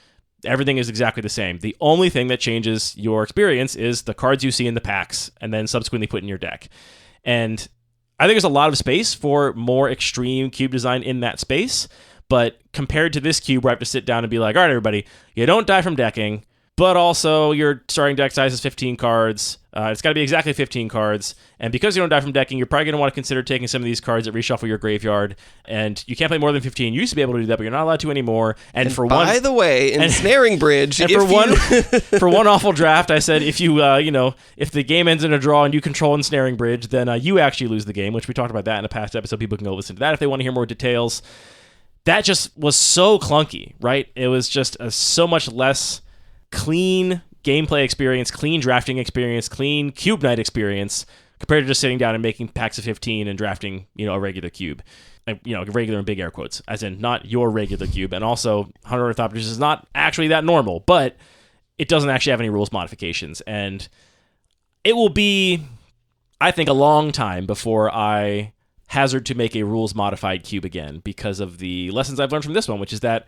Everything is exactly the same. The only thing that changes your experience is the cards you see in the packs and then subsequently put in your deck. And I think there's a lot of space for more extreme cube design in that space, but compared to this cube where I have to sit down and be like, all right, everybody, you don't die from decking, but also your starting deck size is 15 cards. It's got to be exactly 15 cards. And because you don't die from decking, you're probably going to want to consider taking some of these cards that reshuffle your graveyard. And you can't play more than 15. You used to be able to do that, but you're not allowed to anymore. And for by the way, in Snaring Bridge, and for one awful draft, I said if you if the game ends in a draw and you control Ensnaring Bridge, then you actually lose the game. Which we talked about that in a past episode. People can go listen to that if they want to hear more details. that just was so clunky, right? It was just a so much less clean gameplay experience, clean drafting experience, clean cube night experience compared to just sitting down and making packs of 15 and drafting, a regular cube. Regular in big air quotes, as in not your regular cube. And also, Hunter Ornithopters is not actually that normal, but it doesn't actually have any rules modifications. And it will be, I think, a long time before I hazard to make a rules modified cube again because of the lessons I've learned from this one, which is that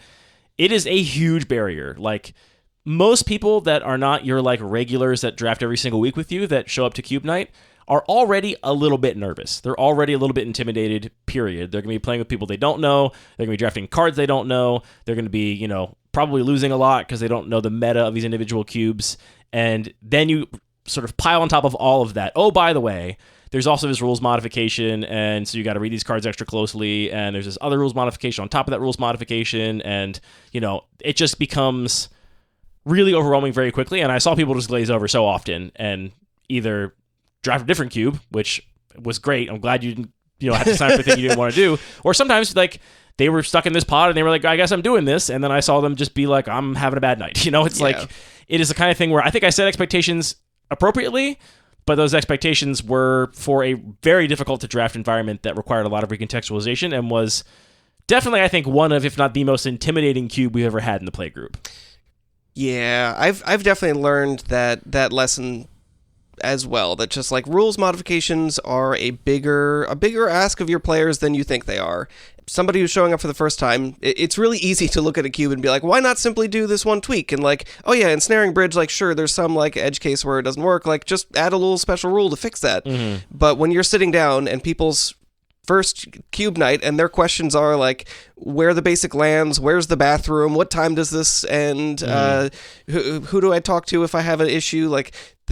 it is a huge barrier. Like, most people that are not your regulars that draft every single week with you that show up to cube night are already a little bit nervous. They're already a little bit intimidated, period. They're going to be playing with people they don't know. They're going to be drafting cards they don't know. They're going to be, probably losing a lot because they don't know the meta of these individual cubes. And then you sort of pile on top of all of that. Oh, by the way, there's also this rules modification, and so you got to read these cards extra closely, and there's this other rules modification on top of that rules modification, and, it just becomes really overwhelming very quickly, and I saw people just glaze over so often and either draft a different cube, which was great. I'm glad you didn't, have to sign up for a thing you didn't want to do. Or sometimes, they were stuck in this pod and they were like, I guess I'm doing this, and then I saw them just be like, I'm having a bad night. It's like, it is the kind of thing where I think I set expectations appropriately, but those expectations were for a very difficult to draft environment that required a lot of recontextualization and was definitely, I think, one of, if not the most intimidating cube we've ever had in the playgroup. Yeah, I've definitely learned that lesson as well, that just rules modifications are a bigger ask of your players than you think they are. Somebody who's showing up for the first time, it's really easy to look at a cube and be like, why not simply do this one tweak? And oh yeah, ensnaring bridge, sure, there's some edge case where it doesn't work, just add a little special rule to fix that. Mm-hmm. But when you're sitting down and people's first cube night and their questions are where are the basic lands, where's the bathroom, what time does this end, who do I talk to if I have an issue,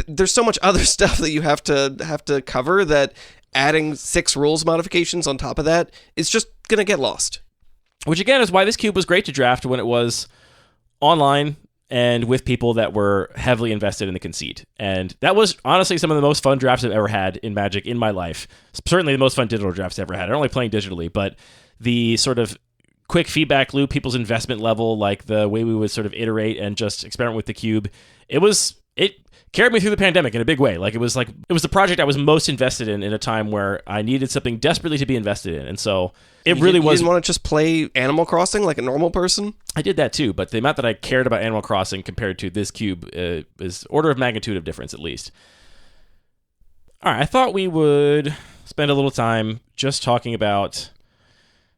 there's so much other stuff that you have to cover that adding 6 rules modifications on top of that is just gonna get lost. Which again is why this cube was great to draft when it was online and with people that were heavily invested in the conceit. And that was honestly some of the most fun drafts I've ever had in Magic in my life. Certainly the most fun digital drafts I've ever had. I'm only playing digitally, but the sort of quick feedback loop, people's investment level, the way we would sort of iterate and just experiment with the cube, it carried me through the pandemic in a big way. It was the project I was most invested in a time where I needed something desperately to be invested in. And so it really was... You didn't want to just play Animal Crossing like a normal person? I did that too, but the amount that I cared about Animal Crossing compared to this cube is order of magnitude of difference, at least. All right, I thought we would spend a little time just talking about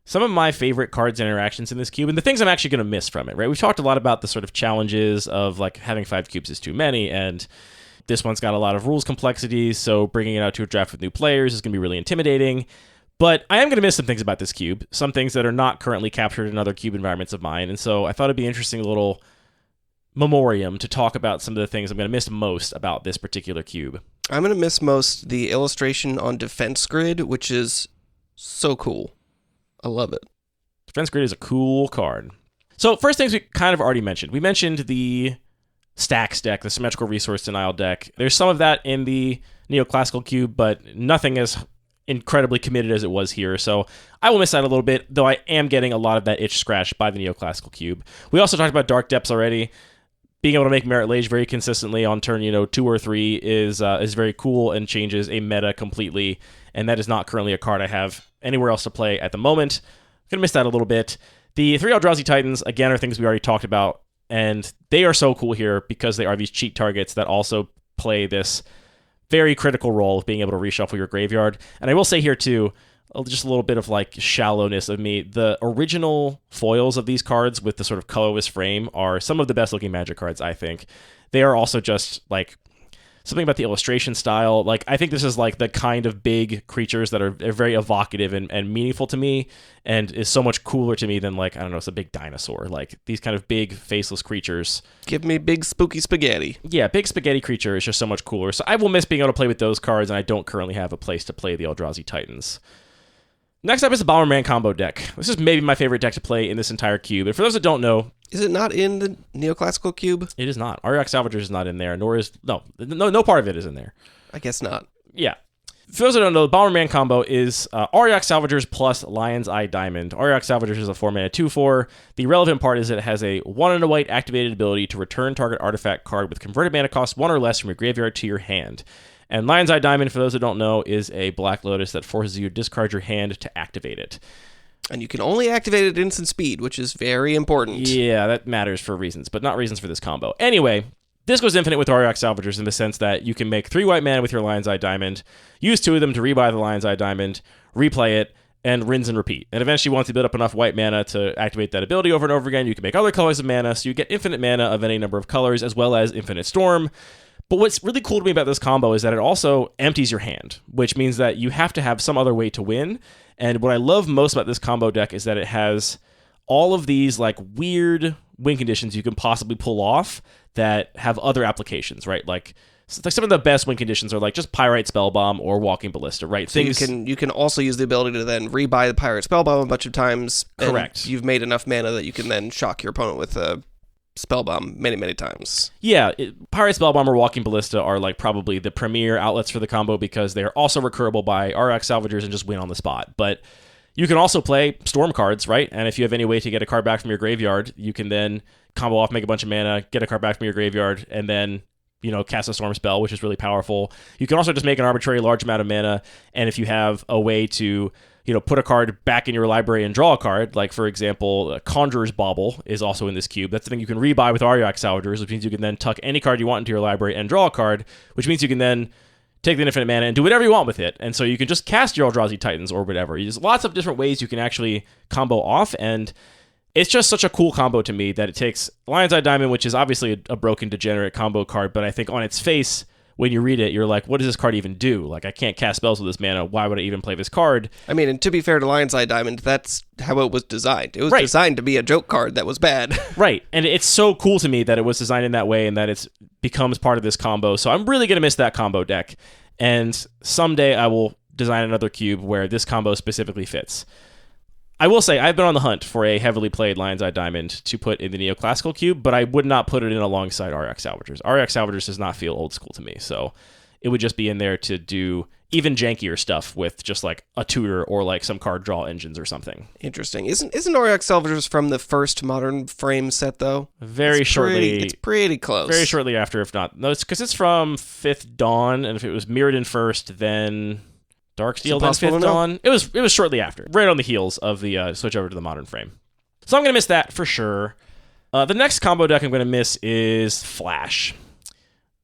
some of my favorite cards and interactions in this cube and the things I'm actually going to miss from it, right? We've talked a lot about the sort of challenges of having 5 cubes is too many, and this one's got a lot of rules complexities, so bringing it out to a draft with new players is going to be really intimidating. But I am going to miss some things about this cube, some things that are not currently captured in other cube environments of mine, and so I thought it'd be an interesting little memoriam to talk about some of the things I'm going to miss most about this particular cube. I'm going to miss most the illustration on Defense Grid, which is so cool. I love it. Defense Grid is a cool card. So first things we kind of already mentioned. We mentioned the Stacks deck, the Symmetrical Resource Denial deck. There's some of that in the Neoclassical Cube, but nothing as incredibly committed as it was here. So I will miss that a little bit, though I am getting a lot of that itch scratched by the Neoclassical Cube. We also talked about Dark Depths already. Being able to make Merit Lage very consistently on turn 2 or 3 is very cool and changes a meta completely, and that is not currently a card I have anywhere else to play at the moment. I'm going to miss that a little bit. The 3 Eldrazi Titans, again, are things we already talked about, and they are so cool here because they are these cheat targets that also play this very critical role of being able to reshuffle your graveyard. And I will say here, too, just a little bit of shallowness of me. The original foils of these cards with the sort of colorless frame are some of the best looking Magic cards, I think. They are also just something about the illustration style. I think this is the kind of big creatures that are very evocative and meaningful to me, and is so much cooler to me than I don't know, it's a big dinosaur. These kind of big faceless creatures. Give me big spooky spaghetti. Yeah, big spaghetti creature is just so much cooler. So I will miss being able to play with those cards, and I don't currently have a place to play the Eldrazi Titans. Next up is the Bomberman combo deck. This is maybe my favorite deck to play in this entire cube. And for those that don't know... Is it not in the Neoclassical Cube? It is not. Auriok Salvagers is not in there, nor is... No part of it is in there. I guess not. Yeah. For those who don't know, the Bomberman combo is Auriok Salvagers plus Lion's Eye Diamond. Auriok Salvagers is a 4-mana 2/4. The relevant part is that it has a 1 and a white activated ability to return target artifact card with converted mana cost 1 or less from your graveyard to your hand. And Lion's Eye Diamond, for those who don't know, is a Black Lotus that forces you to discard your hand to activate it. And you can only activate it at instant speed, which is very important. Yeah, that matters for reasons, but not reasons for this combo. Anyway, this goes infinite with Auriok Salvagers in the sense that you can make 3 white mana with your Lion's Eye Diamond, use 2 of them to rebuy the Lion's Eye Diamond, replay it, and rinse and repeat. And eventually, once you build up enough white mana to activate that ability over and over again, you can make other colors of mana, so you get infinite mana of any number of colors, as well as infinite storm. But what's really cool to me about this combo is that it also empties your hand, which means that you have to have some other way to win. And what I love most about this combo deck is that it has all of these like weird win conditions you can possibly pull off that have other applications, right? Like some of the best win conditions are like just Pyrite Spellbomb or Walking Ballista, right? So you can also use the ability to then rebuy the Pyrite Spellbomb a bunch of times. Correct. You've made enough mana that you can then shock your opponent with a Spellbomb many, many times. Yeah, Pyrite Spellbomb or Walking Ballista are like probably the premier outlets for the combo because they are also recurable by Auriok Salvagers and just win on the spot. But you can also play Storm cards, right? And if you have any way to get a card back from your graveyard, you can then combo off, make a bunch of mana, get a card back from your graveyard, and then cast a Storm spell, which is really powerful. You can also just make an arbitrary large amount of mana, and if you have a way to put a card back in your library and draw a card, like, for example, Conjurer's Bauble is also in this cube. That's the thing you can rebuy with Auriok Salvagers, which means you can then tuck any card you want into your library and draw a card, which means you can then take the infinite mana and do whatever you want with it. And so you can just cast your Eldrazi Titans or whatever. There's lots of different ways you can actually combo off, and it's just such a cool combo to me that it takes Lion's Eye Diamond, which is obviously a broken Degenerate combo card, but I think on its face, when you read it, you're like, what does this card even do? Like, I can't cast spells with this mana. Why would I even play this card? I mean, and to be fair to Lion's Eye Diamond, that's how it was designed. It was designed to be a joke card that was bad. Right. And it's so cool to me that it was designed in that way and that it becomes part of this combo. So I'm really going to miss that combo deck. And someday I will design another cube where this combo specifically fits. I will say, I've been on the hunt for a heavily played Lion's Eye Diamond to put in the Neoclassical cube, but I would not put it in alongside Auriok Salvagers. Auriok Salvagers does not feel old school to me, so it would just be in there to do even jankier stuff with just like a tutor or like some card draw engines or something. Interesting. Isn't Auriok Salvagers from the first Modern Frame set, though? It's pretty close. Very shortly after, if not. No, it's because it's from 5th Dawn, and if it was Mirrodin first, then Darksteel, then 5th Dawn. It was shortly after, right on the heels of the switch over to the Modern Frame. So I'm going to miss that for sure. The next combo deck I'm going to miss is Flash.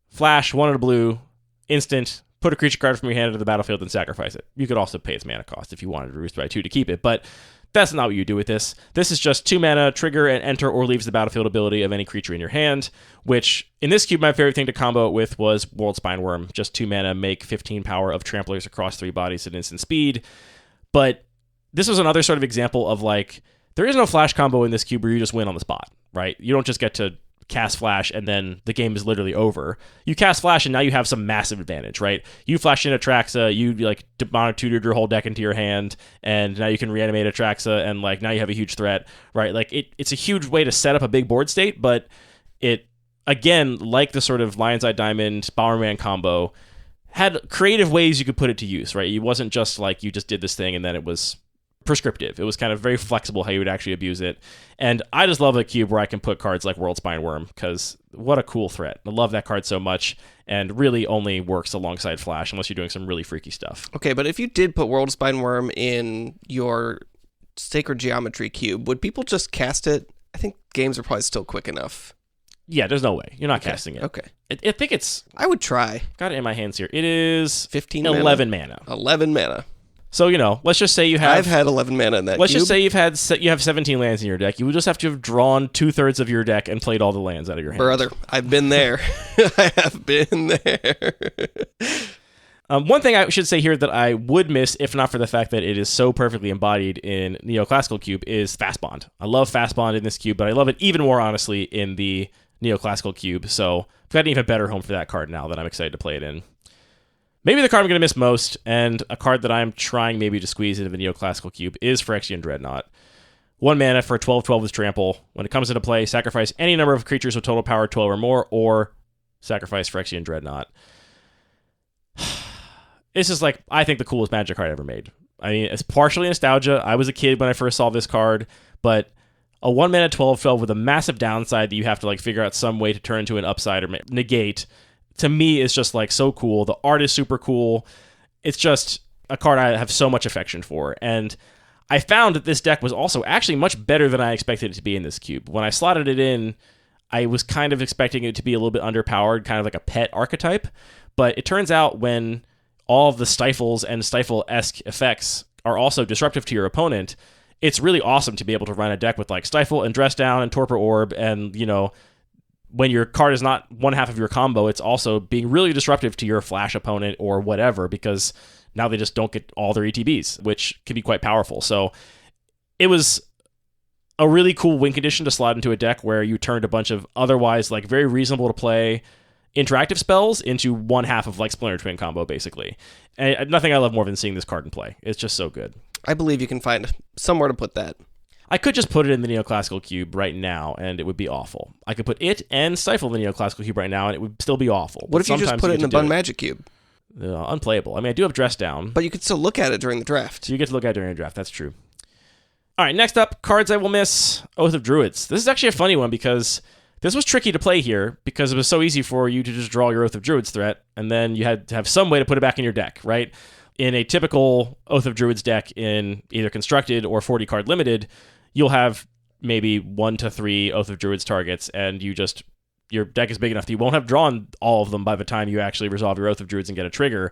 Flash, 1 and a blue, instant, put a creature card from your hand into the battlefield and sacrifice it. You could also pay its mana cost if you wanted to roost by 2 to keep it, but that's not what you do with this. This is just 2 mana, trigger and enter or leaves the battlefield ability of any creature in your hand, which in this cube, my favorite thing to combo it with was World Spineworm. Just 2 mana, make 15 power of tramplers across 3 bodies at instant speed. But this was another sort of example of like, there is no Flash combo in this cube where you just win on the spot, right? You don't just get to cast Flash and then the game is literally over. You cast Flash and now you have some massive advantage, right? You flash in Atraxa, you like mono-tutored your whole deck into your hand, and now you can reanimate Atraxa, and like now you have a huge threat, right? Like it's a huge way to set up a big board state, but it, again, like the sort of Lion's Eye Diamond Bomberman combo, had creative ways you could put it to use, right? It wasn't just like you just did this thing and then it was prescriptive. It was kind of very flexible how you would actually abuse it. And I just love a cube where I can put cards like World Spineworm, because what a cool threat. I love that card so much, and really only works alongside Flash unless you're doing some really freaky stuff. Okay, but if you did put World Spineworm in your Sacred Geometry cube, would people just cast it? I think games are probably still quick enough. Yeah, there's no way. You're not casting it. Okay. I think it's... I would try. Got it in my hands here. It is 11 mana. 11 mana. So, let's just say you have... I've had 11 mana in that Let's cube. just say you have 17 lands in your deck. You would just have to have drawn 2/3 of your deck and played all the lands out of your hand. Brother, I've been there. I have been there. One thing I should say here that I would miss, if not for the fact that it is so perfectly embodied in Neoclassical Cube, is Fast Bond. I love Fast Bond in this cube, but I love it even more, honestly, in the Neoclassical Cube. So I've got an even better home for that card now that I'm excited to play it in. Maybe the card I'm going to miss most, and a card that I'm trying maybe to squeeze into the Neoclassical Cube, is Phyrexian Dreadnought. 1 mana for a 12/12 with Trample. When it comes into play, sacrifice any number of creatures with total power 12 or more, or sacrifice Phyrexian Dreadnought. this is like, I think, the coolest Magic card ever made. I mean, it's partially nostalgia. I was a kid when I first saw this card, but a 1-mana 12/12 with a massive downside that you have to like figure out some way to turn into an upside or negate, to me is just like so cool. The art is super cool. It's just a card I have so much affection for. And I found that this deck was also actually much better than I expected it to be in this cube. When I slotted it in, I was kind of expecting it to be a little bit underpowered, kind of like a pet archetype. But it turns out when all of the stifles and stifle-esque effects are also disruptive to your opponent, it's really awesome to be able to run a deck with like Stifle and Dress Down and Torpor Orb, and when your card is not one half of your combo, it's also being really disruptive to your flash opponent or whatever, because now they just don't get all their ETBs, which can be quite powerful. So it was a really cool win condition to slot into a deck where you turned a bunch of otherwise like very reasonable to play interactive spells into one half of like Splinter Twin combo, basically. And nothing I love more than seeing this card in play. It's just so good. I believe you can find somewhere to put that. I could just put it in the Neoclassical Cube right now, and it would be awful. I could put it and Stifle in the Neoclassical Cube right now, and it would still be awful. What if you just put it in a Bun Magic Cube? Unplayable. I mean, I do have Dress Down. But you could still look at it during the draft. You get to look at it during the draft. That's true. All right, next up, cards I will miss. Oath of Druids. This is actually a funny one because this was tricky to play here because it was so easy for you to just draw your Oath of Druids threat, and then you had to have some way to put it back in your deck, right? In a typical Oath of Druids deck in either Constructed or 40-card Limited, you'll have maybe 1 to 3 Oath of Druids targets, and your deck is big enough that you won't have drawn all of them by the time you actually resolve your Oath of Druids and get a trigger,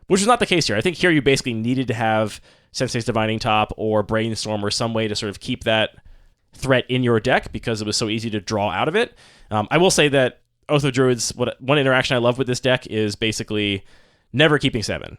which is not the case here. I think here you basically needed to have Sensei's Divining Top or Brainstorm or some way to sort of keep that threat in your deck because it was so easy to draw out of it. I will say that Oath of Druids, one interaction I love with this deck is basically never keeping 7.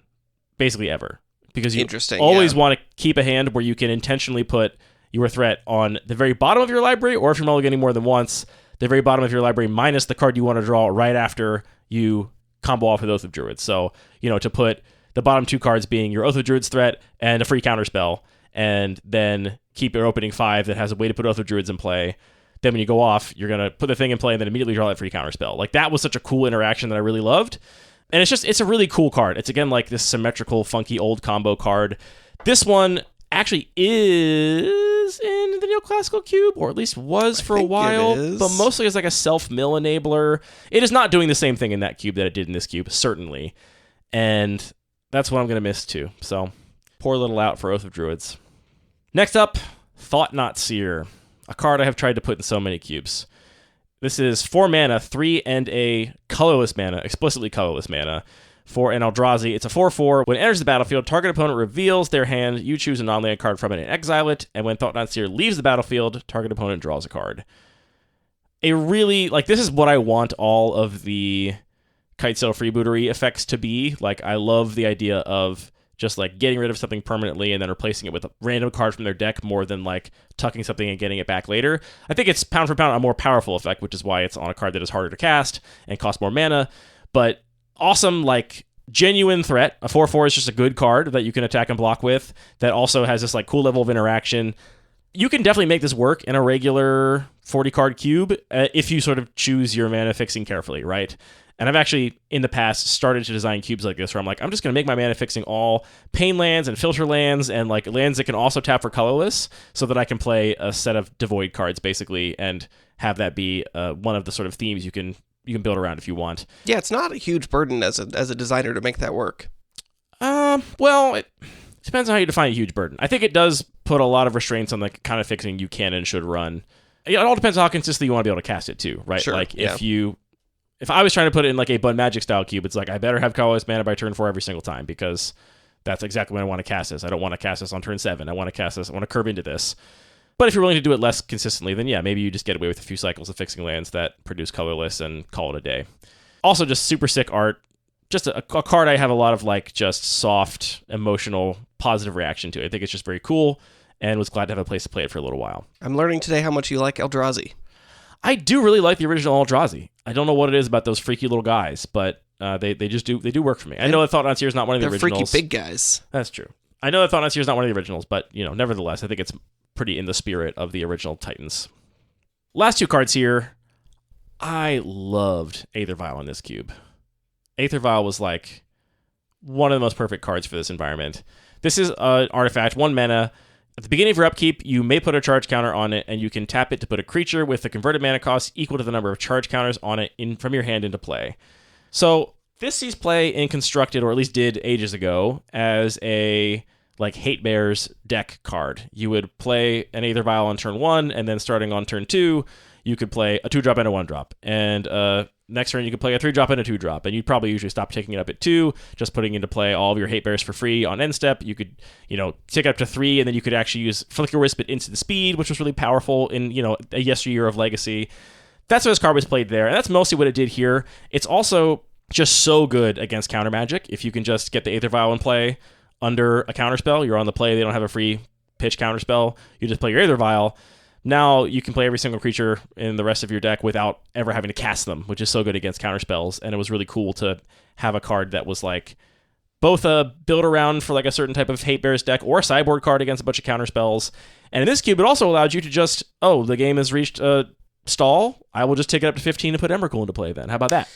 Basically ever. Because you always want to keep a hand where you can intentionally put your threat on the very bottom of your library, or if you're mulliganing more than once, the very bottom of your library minus the card you want to draw right after you combo off with Oath of Druids. So, to put the bottom 2 cards being your Oath of Druids threat and a free counterspell, and then keep your opening 5 that has a way to put Oath of Druids in play. Then when you go off, you're going to put the thing in play and then immediately draw that free counterspell. Like, that was such a cool interaction that I really loved. And it's a really cool card. It's, again, like this symmetrical, funky old combo card. This one actually is in the Neoclassical Cube, or at least was for a while, but mostly as like a self-mill enabler. It is not doing the same thing in that cube that it did in this cube, certainly. And that's what I'm going to miss, too. So, poor little out for Oath of Druids. Next up, Thought Not Seer, a card I have tried to put in so many cubes. This is 4 mana, 3 and a colorless mana, explicitly colorless mana, for an Eldrazi. It's a 4/4. When it enters the battlefield, target opponent reveals their hand, you choose a non-land card from it and exile it, and when Thought Not Seer leaves the battlefield, target opponent draws a card. This is what I want all of the Kitesail freebootery effects to be. Like, I love the idea of just like getting rid of something permanently and then replacing it with a random card from their deck more than like tucking something and getting it back later. I think it's pound for pound a more powerful effect, which is why it's on a card that is harder to cast and costs more mana. But awesome, like genuine threat. A 4/4 is just a good card that you can attack and block with that also has this like cool level of interaction. You can definitely make this work in a regular 40-card cube if you sort of choose your mana fixing carefully, right? And I've actually, in the past, started to design cubes like this where I'm like, I'm just going to make my mana fixing all pain lands and filter lands and like lands that can also tap for colorless so that I can play a set of devoid cards, basically, and have that be one of the sort of themes you can build around if you want. Yeah, it's not a huge burden as a designer to make that work. Well, it depends on how you define a huge burden. I think it does put a lot of restraints on the kind of fixing you can and should run. It all depends on how consistently you want to be able to cast it too, right? Sure, like if I was trying to put it in like a Bun Magic style cube, it's like I better have colorless mana by turn 4 every single time because that's exactly when I want to cast this. I don't want to cast this on turn 7. I want to curve into this. But if you're willing to do it less consistently, then yeah, maybe you just get away with a few cycles of fixing lands that produce colorless and call it a day. Also, just super sick art. Just a card I have a lot of like just soft, emotional, positive reaction to. I think it's just very cool and was glad to have a place to play it for a little while. I'm learning today how much you like Eldrazi. I do really like the original Eldrazi. I don't know what it is about those freaky little guys, but they do work for me. I know that Thought Not Seer is not one of the originals. They're freaky big guys. That's true. I know that Thought Not Seer is not one of the originals, but nevertheless, I think it's pretty in the spirit of the original Titans. Last 2 cards here. I loved Aether Vial in this cube. Aether Vial was like one of the most perfect cards for this environment. This is an artifact, 1 mana. At the beginning of your upkeep, you may put a charge counter on it, and you can tap it to put a creature with a converted mana cost equal to the number of charge counters on it from your hand into play. So this sees play in Constructed, or at least did ages ago, as a Hate Bears deck card. You would play an Aether Vial on turn 1, and then starting on turn 2, you could play a 2-drop and a 1-drop. And next turn, you could play a 3-drop and a 2-drop. And you'd probably usually stop taking it up at 2, just putting into play all of your Hate Bears for free on end step. You could, take it up to 3, and then you could actually use Flicker Wisp at instant speed, which was really powerful in, a yesteryear of Legacy. That's why this card was played there, and that's mostly what it did here. It's also just so good against counter magic. If you can just get the Aether Vial in play under a counterspell, you're on the play, they don't have a free pitch counterspell, you just play your Aether Vial. Now you can play every single creature in the rest of your deck without ever having to cast them, which is so good against counterspells. And it was really cool to have a card that was both a build around for a certain type of Hate Bears deck or a sideboard card against a bunch of counterspells. And in this cube, it also allowed you to just, the game has reached a stall. I will just take it up to 15 and put Emrakul into play then. How about that?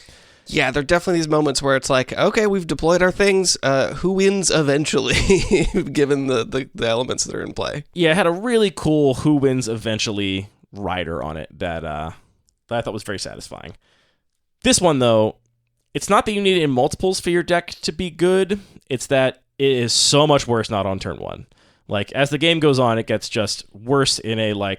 Yeah, there are definitely these moments where it's okay, we've deployed our things. Who wins eventually, given the elements that are in play? Yeah, it had a really cool who wins eventually rider on it that I thought was very satisfying. This one, though, it's not that you need it in multiples for your deck to be good. It's that it is so much worse not on turn 1. As the game goes on, it gets just worse in a,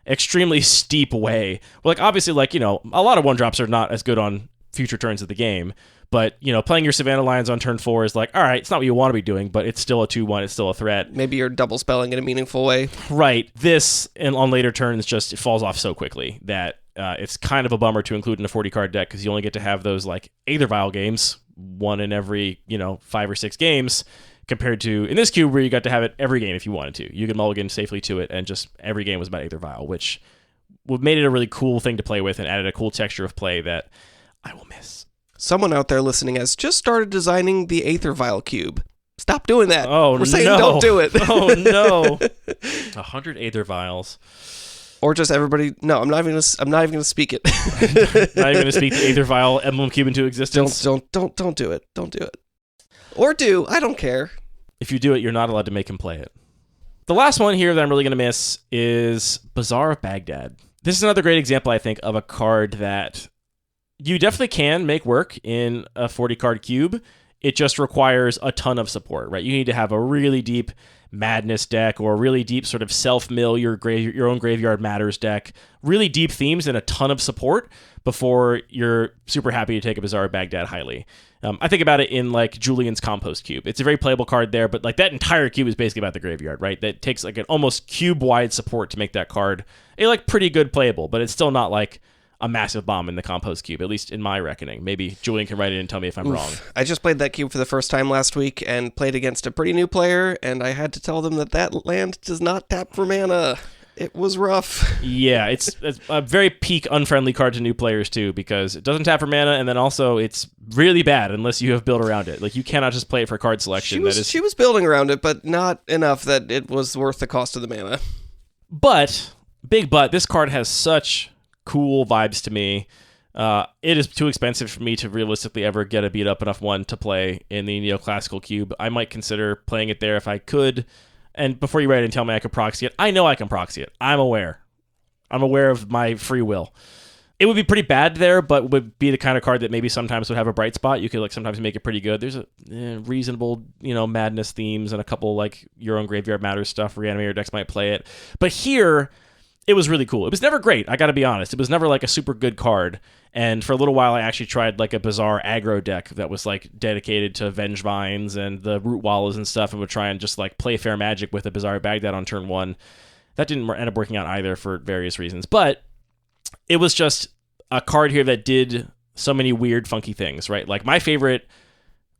extremely steep way. Obviously, a lot of 1-drops are not as good on future turns of the game, but playing your Savannah Lions on turn 4 is all right, it's not what you want to be doing, but it's still a 2/1, it's still a threat. Maybe you're double spelling in a meaningful way. Right. This, and on later turns, just it falls off so quickly that it's kind of a bummer to include in a 40 card deck, because you only get to have those Aether Vial games, one in every 5 or 6 games, compared to in this cube where you got to have it every game if you wanted to. You could mulligan safely to it, and just every game was about Aether Vial, which made it a really cool thing to play with and added a cool texture of play that I will miss. Someone out there listening has just started designing the Aether Vial cube. Stop doing that. Oh, We're saying no. don't do it. Oh, no. 100 Aether Vials. Or just everybody. No, I'm not even gonna speak it. Not even gonna speak the Aether Vial emblem cube into existence. Don't do it. Don't do it. Or do. I don't care. If you do it, you're not allowed to make him play it. The last one here that I'm really gonna miss is Bazaar of Baghdad. This is another great example, I think, of a card that you definitely can make work in a 40-card cube. It just requires a ton of support, right? You need to have a really deep Madness deck or a really deep sort of self-mill your own Graveyard Matters deck. Really deep themes and a ton of support before you're super happy to take a Bazaar of Baghdad highly. I think about it in Julian's Compost Cube. It's a very playable card there, but that entire cube is basically about the graveyard, right? That takes an almost cube-wide support to make that card a pretty good playable, but it's still not a massive bomb in the Compost Cube, at least in my reckoning. Maybe Julian can write it and tell me if I'm wrong. I just played that cube for the first time last week and played against a pretty new player, and I had to tell them that land does not tap for mana. It was rough. Yeah, it's a very peak unfriendly card to new players too, because it doesn't tap for mana, and then also it's really bad unless you have built around it. You cannot just play it for card selection. She was building around it, but not enough that it was worth the cost of the mana. But, this card has such cool vibes to me. It is too expensive for me to realistically ever get a beat up enough one to play in the Neoclassical Cube. I might consider playing it there if I could. And before you write and tell me I could proxy it, I know I can proxy it. I'm aware of my free will. It would be pretty bad there, but would be the kind of card that maybe sometimes would have a bright spot. You could sometimes make it pretty good. There's a reasonable, Madness themes and a couple your own Graveyard Matters stuff. Reanimator decks might play it. But here, it was really cool. It was never great, I gotta be honest. It was never a super good card. And for a little while, I actually tried a Bazaar aggro deck that was dedicated to Vengevines and the Root Wallas and stuff, and would try and just play fair Magic with a Bazaar Baghdad on turn 1. That didn't end up working out either for various reasons. But it was just a card here that did so many weird, funky things, right? My favorite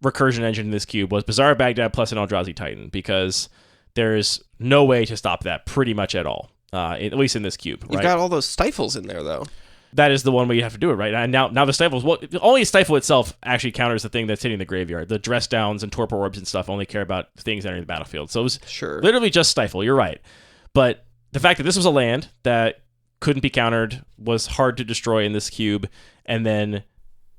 recursion engine in this cube was Bazaar Baghdad plus an Eldrazi Titan, because there's no way to stop that pretty much at all. At least in this cube, right? You've got all those stifles in there, though. That is the one where you have to do it, right? And now the stifles, only a stifle itself actually counters the thing that's hitting the graveyard. The dress downs and torpor orbs and stuff only care about things entering the battlefield. So it was literally just stifle, you're right. But the fact that this was a land that couldn't be countered, was hard to destroy in this cube, and then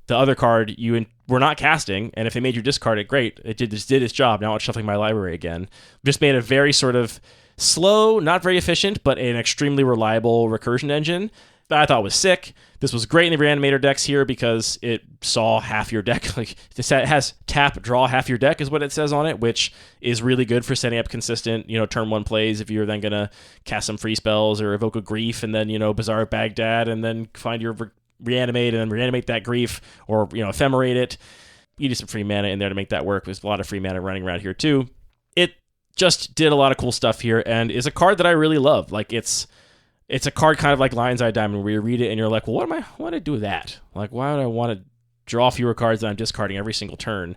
the other card, you were not casting, and if they made you discard it, great. It just did its job. Now it's shuffling my library again. Just made a very sort of slow, not very efficient, but an extremely reliable recursion engine that I thought was sick. This was great in the Reanimator decks here because it saw half your deck. Like it has tap, draw half your deck is what it says on it, which is really good for setting up consistent, turn one plays if you're then going to cast some free spells or evoke a grief and then, Bazaar of Baghdad and then find your reanimate and then reanimate that grief or, ephemerate it. You need some free mana in there to make that work. There's a lot of free mana running around here too. It just did a lot of cool stuff here and is a card that I really love. Like it's a card kind of like Lion's Eye Diamond where you read it and you're like, well, what do I do with that? Like, why would I want to draw fewer cards than I'm discarding every single turn?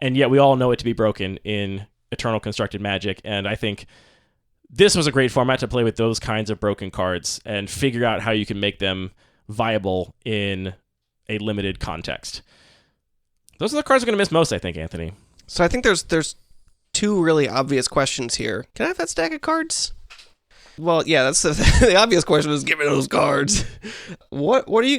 And yet we all know it to be broken in Eternal Constructed Magic. And I think this was a great format to play with those kinds of broken cards and figure out how you can make them viable in a limited context. Those are the cards we're going to miss most, I think, Anthony. So I think there's two really obvious questions here. Can I have that stack of cards? Well, yeah, that's the obvious question is give me those cards. What are you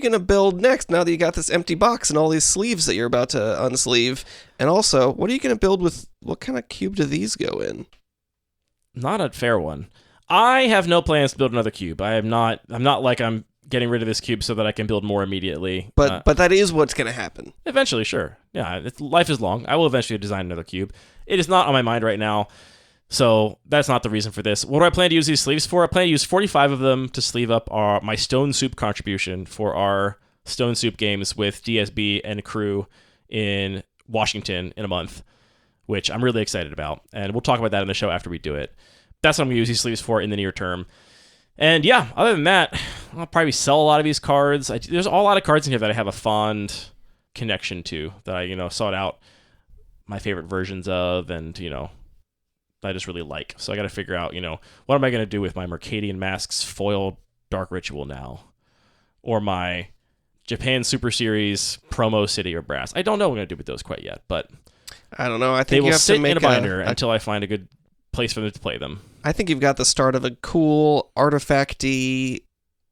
gonna build next now that you got this empty box and all these sleeves that you're about to unsleeve? And also, what are you gonna build with? What kind of cube do these go in? Not a fair one. I have no plans to build another cube. I'm not like I'm getting rid of this cube so that I can build more immediately. But that is what's gonna happen. Eventually, sure. Yeah, life is long. I will eventually design another cube. It is not on my mind right now. So that's not the reason for this. What do I plan to use these sleeves for? I plan to use 45 of them to sleeve up my Stone Soup contribution for our Stone Soup games with DSB and crew in Washington in a month, which I'm really excited about. And we'll talk about that in the show after we do it. That's what I'm going to use these sleeves for in the near term. And yeah, other than that, I'll probably sell a lot of these cards. There's a lot of cards in here that I have a fond connection to that I, sought out my favorite versions of and, I just really like. So I got to figure out, what am I going to do with my Mercadian Masks foil Dark Ritual now? Or my Japan Super Series promo City or Brass. I don't know what I'm going to do with those quite yet, but I don't know. I think they will you have sit to make in a binder until I find a good place for them to play them. I think you've got the start of a cool artifacty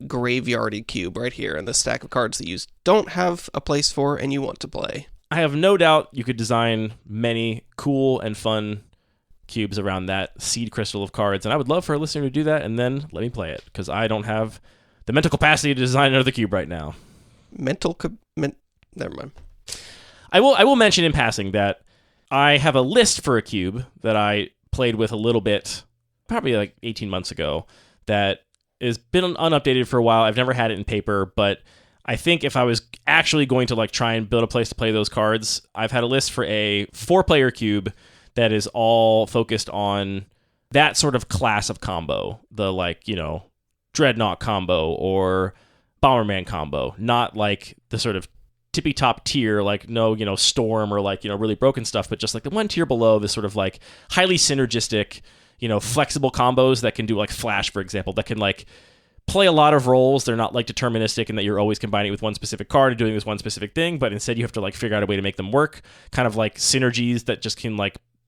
graveyardy cube right here in the stack of cards that you don't have a place for and you want to play. I have no doubt you could design many cool and fun cubes around that seed crystal of cards, and I would love for a listener to do that and then let me play it, because I don't have the mental capacity to design another cube right now. Never mind. I will mention in passing that I have a list for a cube that I played with a little bit, probably like 18 months ago, that has been unupdated for a while. I've never had it in paper, but I think if I was actually going to try and build a place to play those cards, I've had a list for a 4-player cube that is all focused on that sort of class of combo, the Dreadnought combo or Bomberman combo, not like the sort of tippy top tier, Storm or really broken stuff, but just the one tier below, this sort of highly synergistic, flexible combos that can do Flash, for example, that can play a lot of roles. They're not deterministic in that you're always combining it with one specific card and doing this one specific thing, but instead you have to figure out a way to make them work, kind of synergies that just can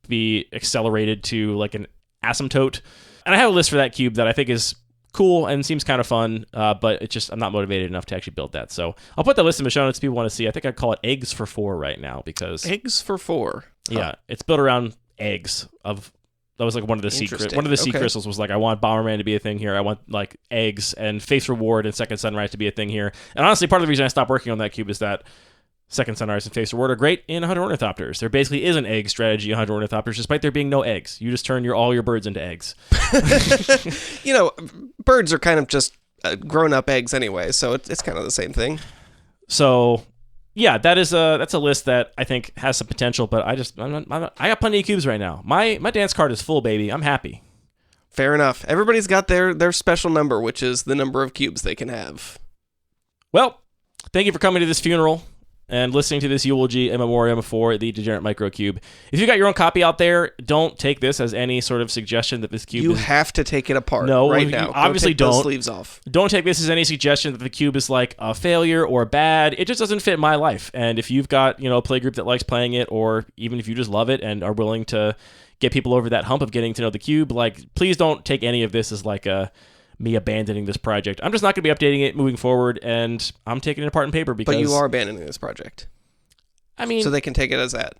be accelerated to an asymptote. And I have a list for that cube that I think is cool and seems kind of fun, but it's just I'm not motivated enough to actually build that. So I'll put that list in the show notes if people want to see. I think I'd call it Eggs for 4 right now, because Eggs for 4. Yeah, it's built around eggs of. That was one of the secret. One of the sea crystals was I want Bomberman to be a thing here. I want eggs and Faith's Reward and Second Sunrise to be a thing here. And honestly, part of the reason I stopped working on that cube is that Second Sunrise and Faith's Reward are great in 100 Ornithopters. There basically is an egg strategy in 100 Ornithopters, despite there being no eggs. You just turn all your birds into eggs. Birds are kind of just grown-up eggs anyway, so it's kind of the same thing. So, yeah, that's a list that I think has some potential, but I got plenty of cubes right now. My dance card is full, baby. I'm happy. Fair enough. Everybody's got their special number, which is the number of cubes they can have. Well, thank you for coming to this funeral and listening to this eulogy in memoriam for the Degenerate Micro Cube. If you got your own copy out there, don't take this as any sort of suggestion that this cube have to take it apart now. Obviously don't. Those sleeves off. Don't take this as any suggestion that the cube is a failure or bad. It just doesn't fit my life. And if you've got, a play group that likes playing it, or even if you just love it and are willing to get people over that hump of getting to know the cube, please don't take any of this as me abandoning this project. I'm just not going to be updating it moving forward, and I'm taking it apart in paper because... But you are abandoning this project. I mean, so they can take it as that.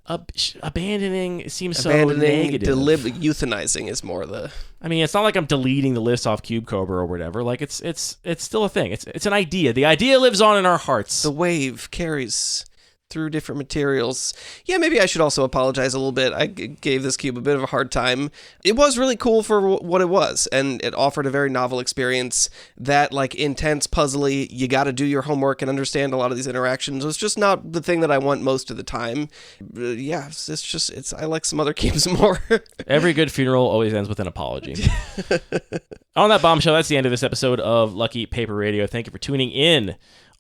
Abandoning seems so negative. Euthanizing is more the... I mean, it's not like I'm deleting the list off Cube Cobra or whatever. Like, it's still a thing. It's an idea. The idea lives on in our hearts. The wave carries through different materials. Yeah, maybe I should also apologize a little bit. I gave this cube a bit of a hard time. It was really cool for what it was, and it offered a very novel experience. That, like, intense, puzzly, you gotta do your homework and understand a lot of these interactions was just not the thing that I want most of the time. Yeah, I like some other cubes more. Every good funeral always ends with an apology. On that bombshell, that's the end of this episode of Lucky Paper Radio. Thank you for tuning in.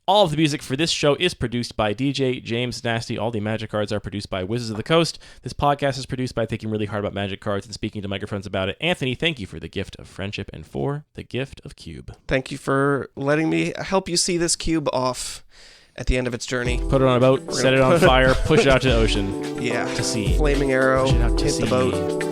All of the music for this show is produced by DJ James Nasty. All the Magic cards are produced by Wizards of the Coast. This podcast is produced by thinking really hard about Magic cards and speaking to microphones about it. Anthony, thank you for the gift of friendship and for the gift of Cube. Thank you for letting me help you see this cube off at the end of its journey. Put it on a boat, set it on fire, push it out to the ocean. Yeah. To sea. Flaming arrow, Push it out to hit sea. the boat.